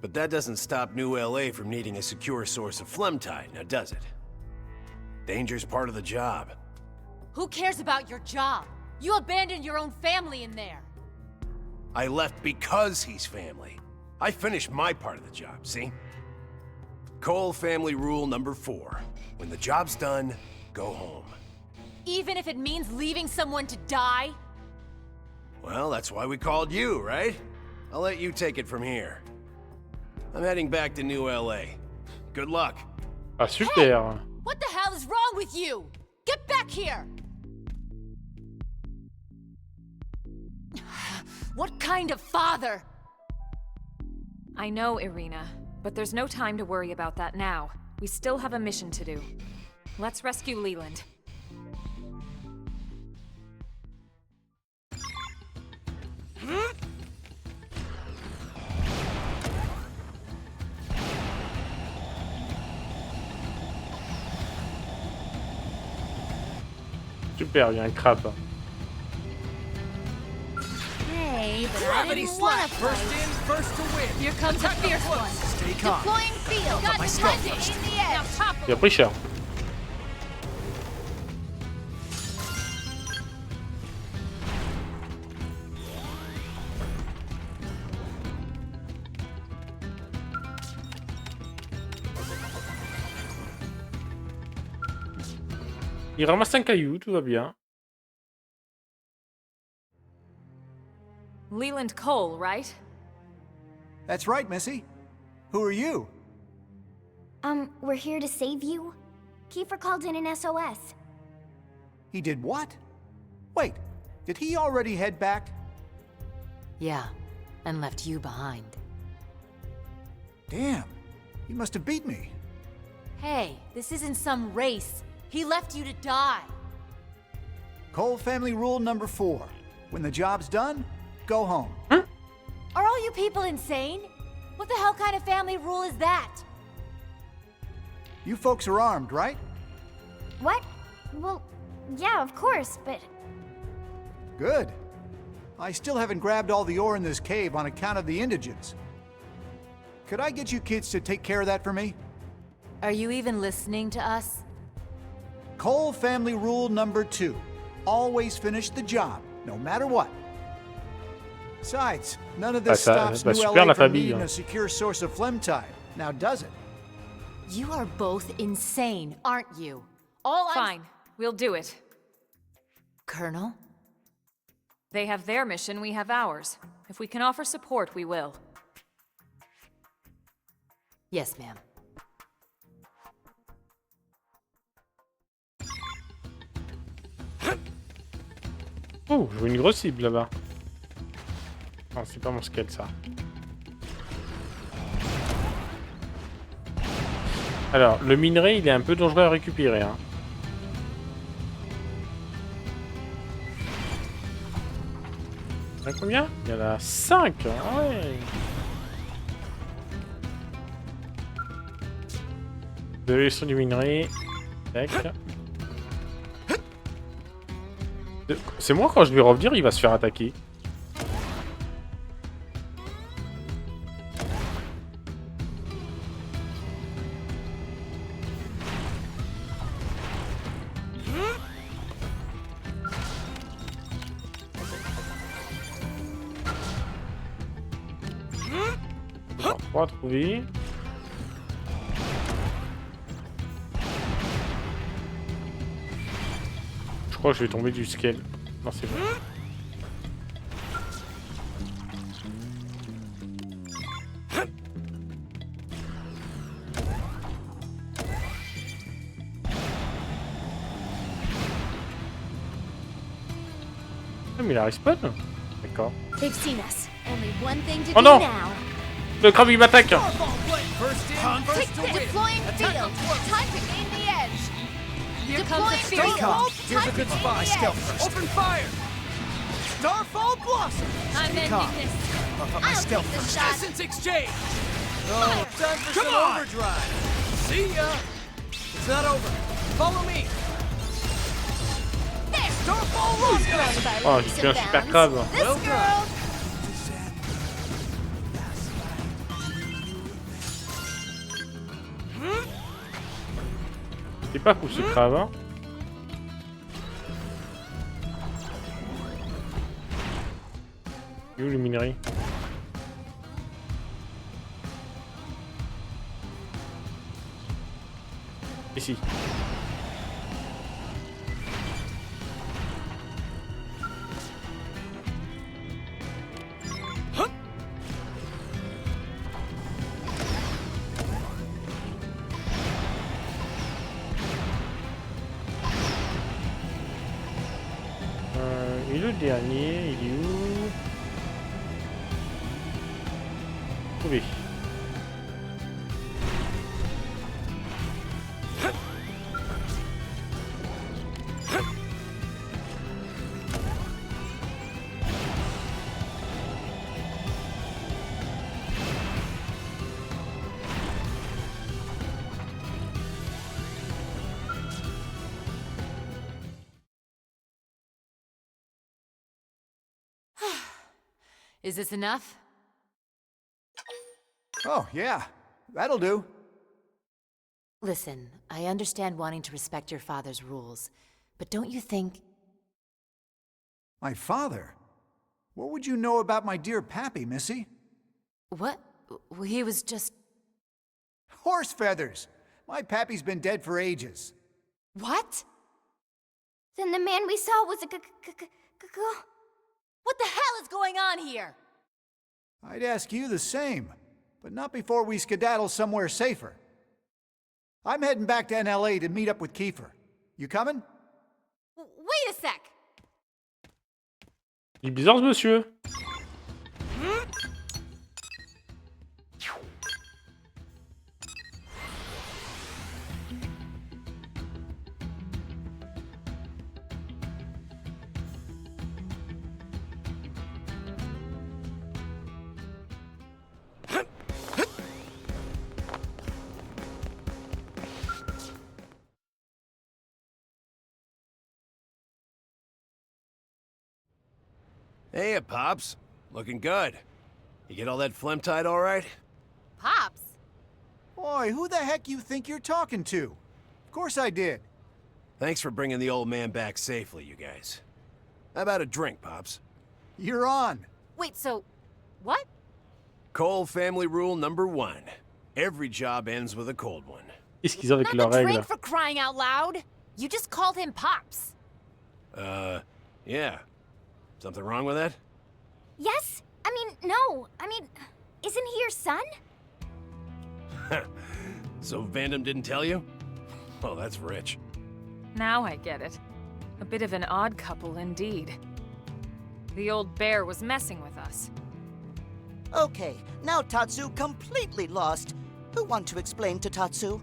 But that doesn't stop New LA from needing a secure source of phlegmtide, now does it? Danger's part of the job. Who cares about your job? You abandoned your own family in there. I left because he's family. I finished my part of the job, see? Cole family rule number 4. When the job's done, go home. Even if it means leaving someone to die? Well, that's why we called you, right? I'll let you take it from here. I'm heading back to New LA. Good luck. Ah, super. Hey, what the hell is wrong with you? Get back here! What kind of father? I know, Irina, but there's no time to worry about that now. We still have a mission to do. Let's rescue Leland. Super, il y a un crabe. Hey, but I didn't want to fight. First in, first to win. Here comes a fierce one. Stay calm. Deploying field. Got my the spell target first. in the edge. Now topple. Il a pris cher. Il ramasse un caillou, tout va bien. Leland Cole, right? That's right, Missy. Who are you? We're here to save you. Kiefer called in an SOS. He did what? Wait, did he already head back? Yeah, and left you behind. Damn, he must have beat me. Hey, this isn't some race. He left you to die. Cole family rule number 4. When the job's done, go home. Are all you people insane? What the hell kind of family rule is that? You folks are armed, right? What? Well, yeah, of course, but... Good. I still haven't grabbed all the ore in this cave on account of the indigents. Could I get you kids to take care of that for me? Are you even listening to us? Cole family rule number 2. Always finish the job, no matter what. Besides, none of this stops New LA from needing a secure source of phlegm tide. Now does it? You are both insane, aren't you? All Fine, we'll do it. Colonel? They have their mission, we have ours. If we can offer support, we will. Yes, ma'am. Oh, je vois une grosse cible là-bas. Non, c'est pas mon scale ça. Alors, le minerai, il est un peu dangereux à récupérer. Hein. Il y en a combien? Il y en a 5. Ah ouais. L'évolution du minerai. Tac. C'est moi quand je vais revenir, il va se faire attaquer. Alors, 3 trouvés. Je crois que je vais tomber du scale. Non, c'est bon. Ah, mais il a respawn. D'accord. They've seen us. Only one thing to Oh do non! now. Le crabe il m'attaque! Take the deploying field. Time to gain the edge. Here comes the Deploying field. Here's a good spot. Stealth. Open fire! Starfall Blossom! I'm ending this. I'll take the shot. Essence exchange! Oh, time for some overdrive! See ya! It's not over. Follow me! There. Starfall Blossom! Oh, j'ai fait un super crabe. This girl. C'est pas fou ce crabe, hein. Il est où le minerai? Ici. Et le dernier, il est où? Trouvé. Is this enough? Oh, yeah. That'll do. Listen, I understand wanting to respect your father's rules, but don't you think... My father? What would you know about my dear Pappy, Missy? What? Well, he was just... Horse feathers! My Pappy's been dead for ages. What? Then the man we saw was a What the hell is going on here? I'd ask you the same, but not before we skedaddle somewhere safer. I'm heading back to NLA to meet up with Kiefer. You coming? Wait a sec. Il est bizarre ce monsieur. Hey, Pops. Looking good. You get all that phlegm tied all right? Pops? Boy, who the heck you think you're talking to? Of course I did. Thanks for bringing the old man back safely, you guys. How about a drink, Pops? You're on. Wait, so... what? Cole family rule number 1. Every job ends with a cold one. Qu'est-ce qu'ils ont avec Not leurs the règles? drink, for crying out loud! You just called him Pops. Yeah. Something wrong with that? Yes? I mean, no. I mean, isn't he your son? So Vandam didn't tell you? Oh, that's rich. Now I get it. A bit of an odd couple indeed. The old bear was messing with us. Okay, now Tatsu completely lost. Who want to explain to Tatsu?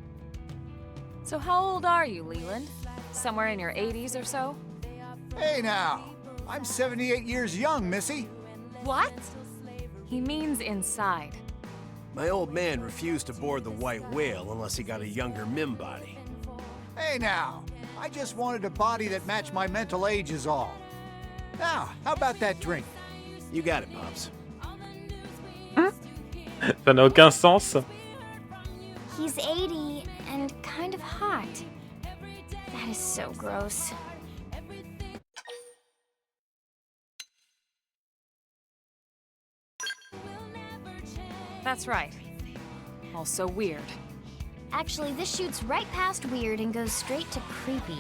So how old are you, Leland? Somewhere in your 80s or so? Hey now! I'm 78 years young, Missy. What? He means inside. My old man refused to board the White Whale unless he got a younger Mim body. Hey now! I just wanted a body that matched my mental age is all. Now, how about that drink? You got it, Pops. Ça n'a aucun sens. He's 80 and kind of hot. That is so gross. That's right. Also weird. Actually, this shoots right past weird and goes straight to creepy.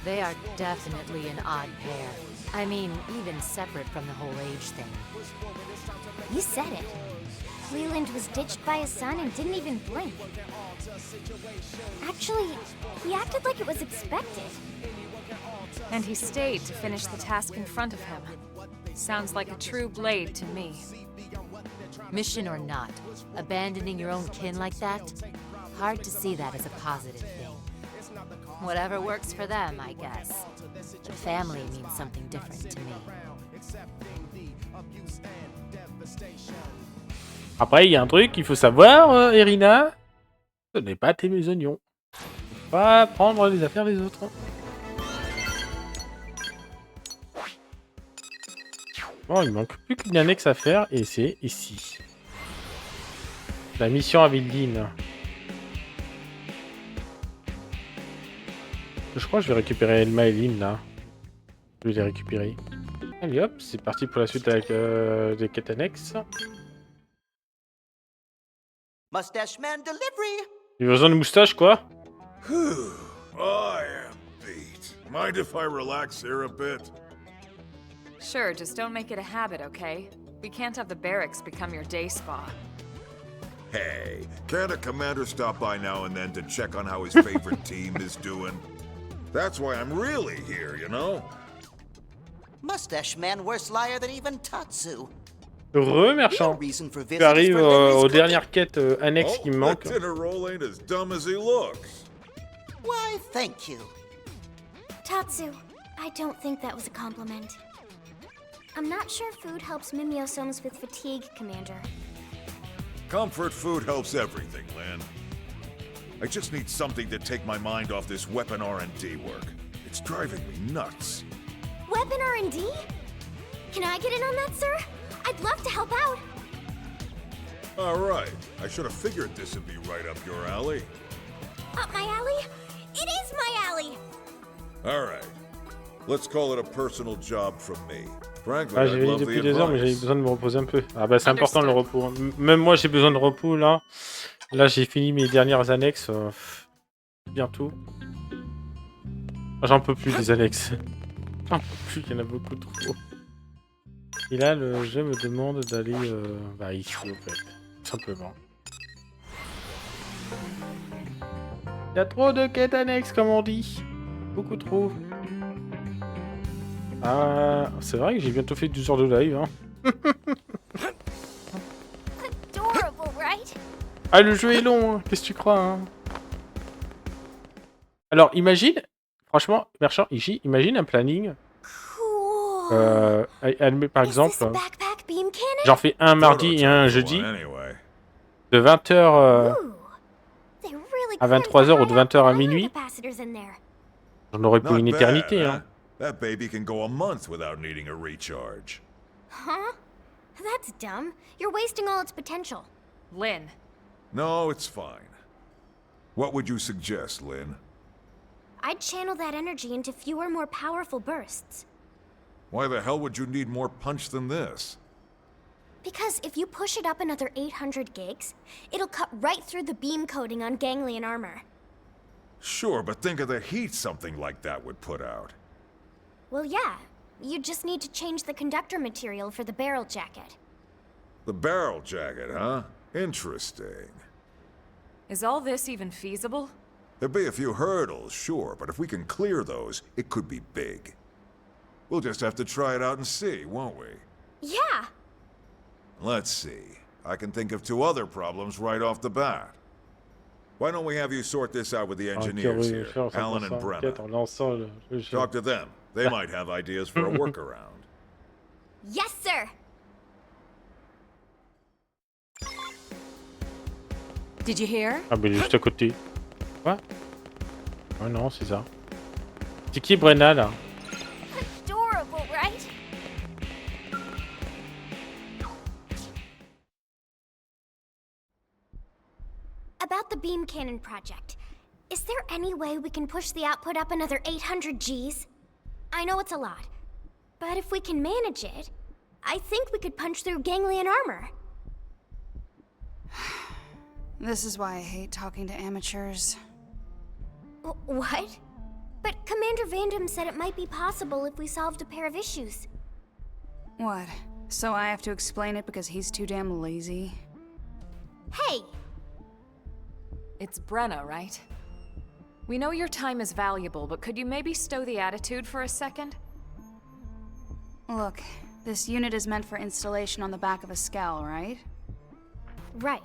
They are definitely an odd pair. I mean, even separate from the whole age thing. You said it. Leland was ditched by his son and didn't even blink. Actually, he acted like it was expected. And he stayed to finish the task in front of him. Sounds like a true blade to me. Mission or not, abandoning your own kin like that? Hard to see that as a positive thing. Whatever works for them, I guess. But family means something different to me. Après, il y a un truc qu'il faut savoir, Irina. Ce n'est pas tes oignons. Faut pas prendre les affaires des autres. Bon, il manque plus qu'une annexe à faire et c'est ici. La mission à Vildine. Je crois que je vais récupérer Elma et Lynn là. Je vais les récupérer. Allez hop, c'est parti pour la suite avec des quêtes annexes. Mustache Man delivery! Il a besoin de moustache quoi? I am beat. Mind if I relax here a bit? Sure, just don't make it a habit, okay? We can't have the barracks become your day spa. Hey, can't a commander stop by now and then to check on how his favorite team is doing? That's why I'm really here, you know? Mustache Man worse liar than even Tatsu. Heureux, merchant. Tu arrives aux dernières quêtes annexes qui me manquent. That dinner roll ain't as dumb as he looks. Why, thank you. Tatsu, I don't think that was a compliment. I'm not sure food helps Mimiosomes with fatigue, Commander. Comfort food helps everything, Lynn. I just need something to take my mind off this weapon R&D work. It's driving me nuts. Weapon R&D? Can I get in on that, sir? I'd love to help out. All right. I should have figured this would be right up your alley. Up my alley? It is my alley! All right. Let's call it a personal job from me. Frankly, Ah, I'd j'avais love dit the depuis 2 heures, mais j'avais advice. besoin de me reposer un peu. Ah bah c'est important le repos. Hein. Même moi j'ai besoin de repos là. Là j'ai fini mes dernières annexes. Bientôt. J'en peux plus des annexes. J'en peux plus, il y en a beaucoup trop. Et là, le jeu me demande d'aller bah, ici, en fait. Tout simplement. Il y a trop de quêtes annexes, comme on dit. Beaucoup trop. Ah, c'est vrai que j'ai bientôt fait 12 heures de live. Hein. Ah, le jeu est long, hein. Qu'est-ce que tu crois hein. Alors, imagine, franchement, Merchant, ici, imagine un planning. Par exemple, j'en fais un mardi et un jeudi. De 20h à 23h ou de 20h à minuit. J'en aurais pour une éternité. Hein. That baby can go a month without needing a recharge. Huh? That's dumb. You're wasting all its potential. Lynn. No, it's fine. What would you suggest, Lynn? I'd channel that energy into fewer, more powerful bursts. Why the hell would you need more punch than this? Because if you push it up another 800 gigs, it'll cut right through the beam coating on ganglion armor. Sure, but think of the heat something like that would put out. Well, yeah. You just need to change the conductor material for the barrel jacket. The barrel jacket, huh? Interesting. Is all this even feasible? There'll be a few hurdles, sure, but if we can clear those, it could be big. We'll just have to try it out and see, won't we? Yeah! Let's see. I can think of 2 other problems right off the bat. Why don't we have you sort this out with the engineers here, Alan and Brenna? Talk to them. They might have ideas for a workaround. Yes, sir! Did you hear? Ah, mais il est juste à côté. Quoi? Oh non, c'est ça. C'est qui Brenna là? Adorable, right? About the beam cannon project. Is there any way we can push the output up another 800 Gs? I know it's a lot, but if we can manage it, I think we could punch through ganglion armor. This is why I hate talking to amateurs. What? But Commander Vandam said it might be possible if we solved a pair of issues. What? So I have to explain it because he's too damn lazy? Hey! It's Brenna, right? We know your time is valuable, but could you maybe stow the attitude for a second? Look, this unit is meant for installation on the back of a Skell, right? Right.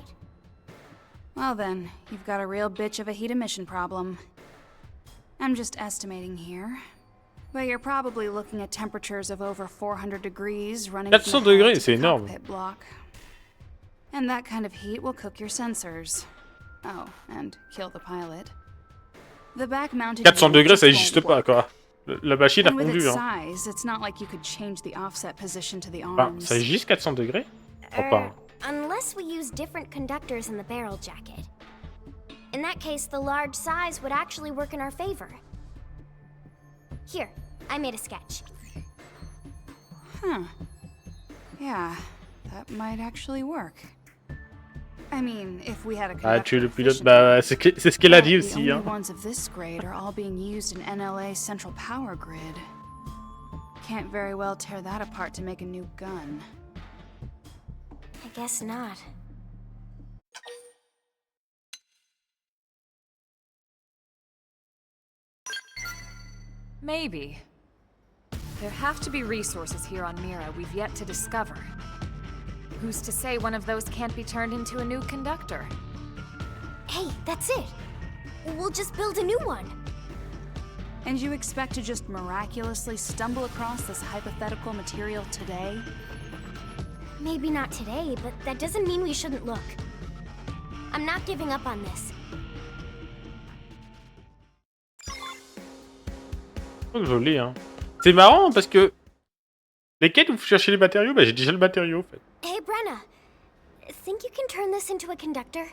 Well then, you've got a real bitch of a heat emission problem. I'm just estimating here. But you're probably looking at temperatures of over 400 degrees running from the degrés, c'est énorme. cockpit block. And that kind of heat will cook your sensors. Oh, and kill the pilot. The back-mounted 400 degrés, ça n'existe pas, quoi. La machine a and with fondu, its hein. size, it's not like you could change the offset position to the Enfin, arms. ça existe 400 degrés? Je crois pas. Unless we use different conductors in the barrel jacket. In that case, the large size would actually work in our favor. Here, I made a sketch. Huh. Yeah, that might actually work. I mean, if we had a Ah, tu es le pilote, bah c'est ce qu'elle a dit aussi, hein. The ones of this grade are all being used in NLA's central power grid. Can't very well tear that apart to make a new gun. I guess not. Maybe. There have to be resources here on Mira we've yet to discover. Who's to say one of those can't be turned into a new conductor? Hey, that's it! We'll just build a new one! And you expect to just miraculously stumble across this hypothetical material today? Maybe not today, but that doesn't mean we shouldn't look. I'm not giving up on this. Oh, joli, hein. C'est marrant parce que les quêtes où vous cherchez les matériaux, bah j'ai déjà le matériau en fait. Hey, Brenna. Think you can turn this into a conductor?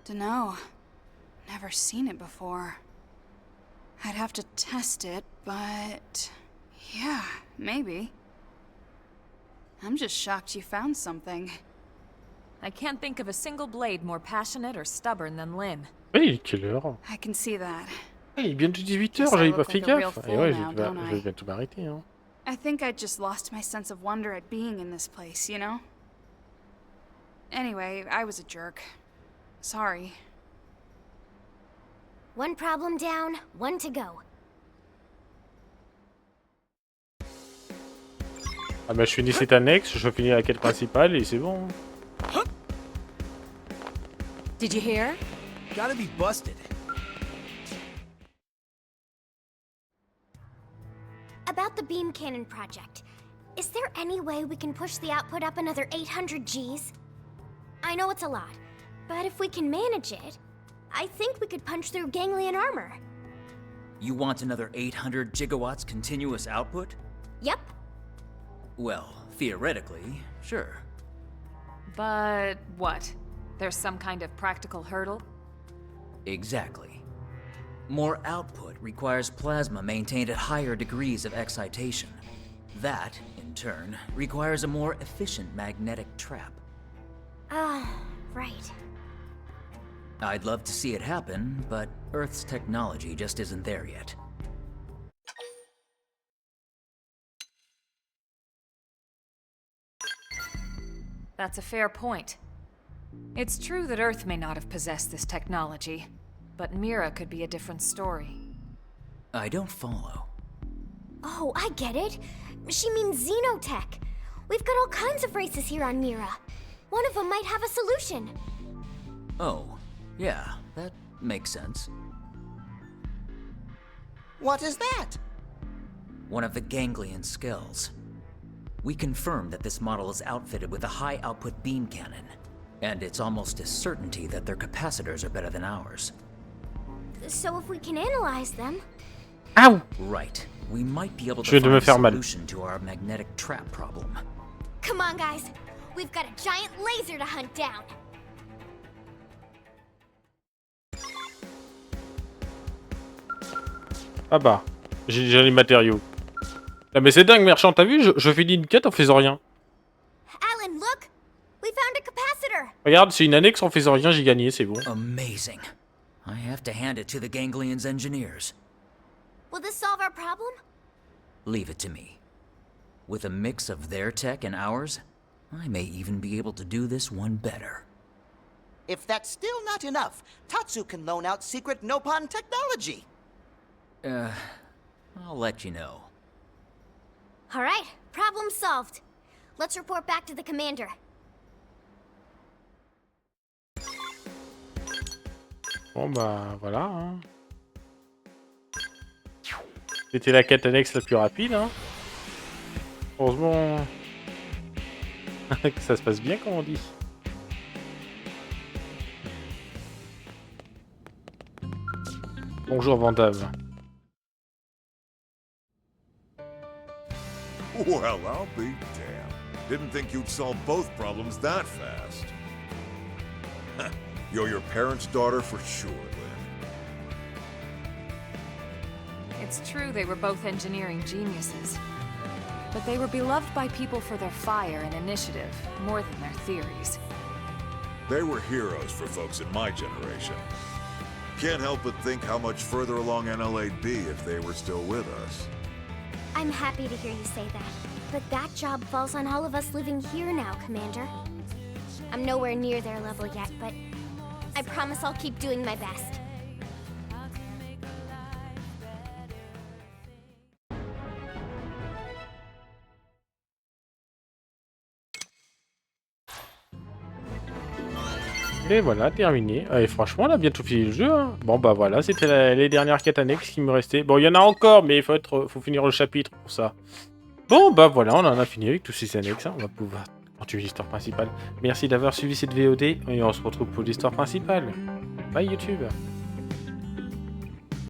Dunno. Never seen it before. I'd have to test it, but... yeah, maybe. I'm just shocked you found something. I can't think of a single blade more passionate or stubborn than Lynn. Oui, il est quelle heure? I can see that. Il est bientôt 18h, j'avais pas fait gaffe. Et ouais, je vais bientôt m'arrêter. Hein. I think I just lost my sense of wonder at being in this place, you know? Anyway, I was a jerk. Sorry. One problem down, one to go. Ah bah je finis cette annexe, je finis la quête principale et c'est bon. Did you hear? Gotta be busted. About the beam cannon project, is there any way we can push the output up another 800 Gs? I know it's a lot, but if we can manage it, I think we could punch through ganglion armor. You want another 800 gigawatts continuous output? Yep. Well, theoretically, sure. But what? There's some kind of practical hurdle? Exactly. More output requires plasma maintained at higher degrees of excitation. That, in turn, requires a more efficient magnetic trap. Right. I'd love to see it happen, but Earth's technology just isn't there yet. That's a fair point. It's true that Earth may not have possessed this technology, but Mira could be a different story. I don't follow. Oh, I get it. She means xenotech. We've got all kinds of races here on Mira. One of them might have a solution. Oh, yeah, that makes sense. What is that? One of the ganglion skulls. We confirmed that this model is outfitted with a high-output beam cannon, and it's almost a certainty that their capacitors are better than ours. So if we can analyze them... Ow! Right. We might be able to find a solution to our magnetic trap problem. Come on, guys. We've got a giant laser to hunt down. Ah bah, j'ai les matériaux. Ah mais c'est dingue, Merchant, t'as vu, je finis une quête en faisant rien. Alan, look! We found a capacitor! Regarde, c'est une annexe en faisant rien, j'ai gagné, c'est bon. Amazing. I have to hand it to the Ganglion's engineers. Will this solve our problem? Leave it to me. With a mix of their tech and ours, I may even be able to do this one better. If that's still not enough, Tatsu can loan out secret Nopon technology. I'll let you know. All right, problem solved. Let's report back to the commander. Bon bah voilà. Hein. C'était la quête annexe la plus rapide. Hein. Heureusement que ça se passe bien comme on dit. Bonjour Vandame. Well, I'll be damned. Didn't think you'd solve both problems that fast. You're your parents' daughter for sure, Lynn. It's true they were both engineering geniuses. But they were beloved by people for their fire and initiative, more than their theories. They were heroes for folks in my generation. Can't help but think how much further along NLA'd be if they were still with us. I'm happy to hear you say that, but that job falls on all of us living here now, Commander. I'm nowhere near their level yet, but I promise I'll keep doing my best. Et voilà, terminé. Et franchement, on a bientôt fini le jeu. Hein. Bon bah voilà, c'était les dernières quêtes annexes qui me restaient. Bon, il y en a encore, mais il faut finir le chapitre pour ça. Bon bah voilà, on en a fini avec tous ces annexes. Hein. On va pouvoir continuer l'histoire principale. Merci d'avoir suivi cette VOD et on se retrouve pour l'histoire principale. Bye YouTube.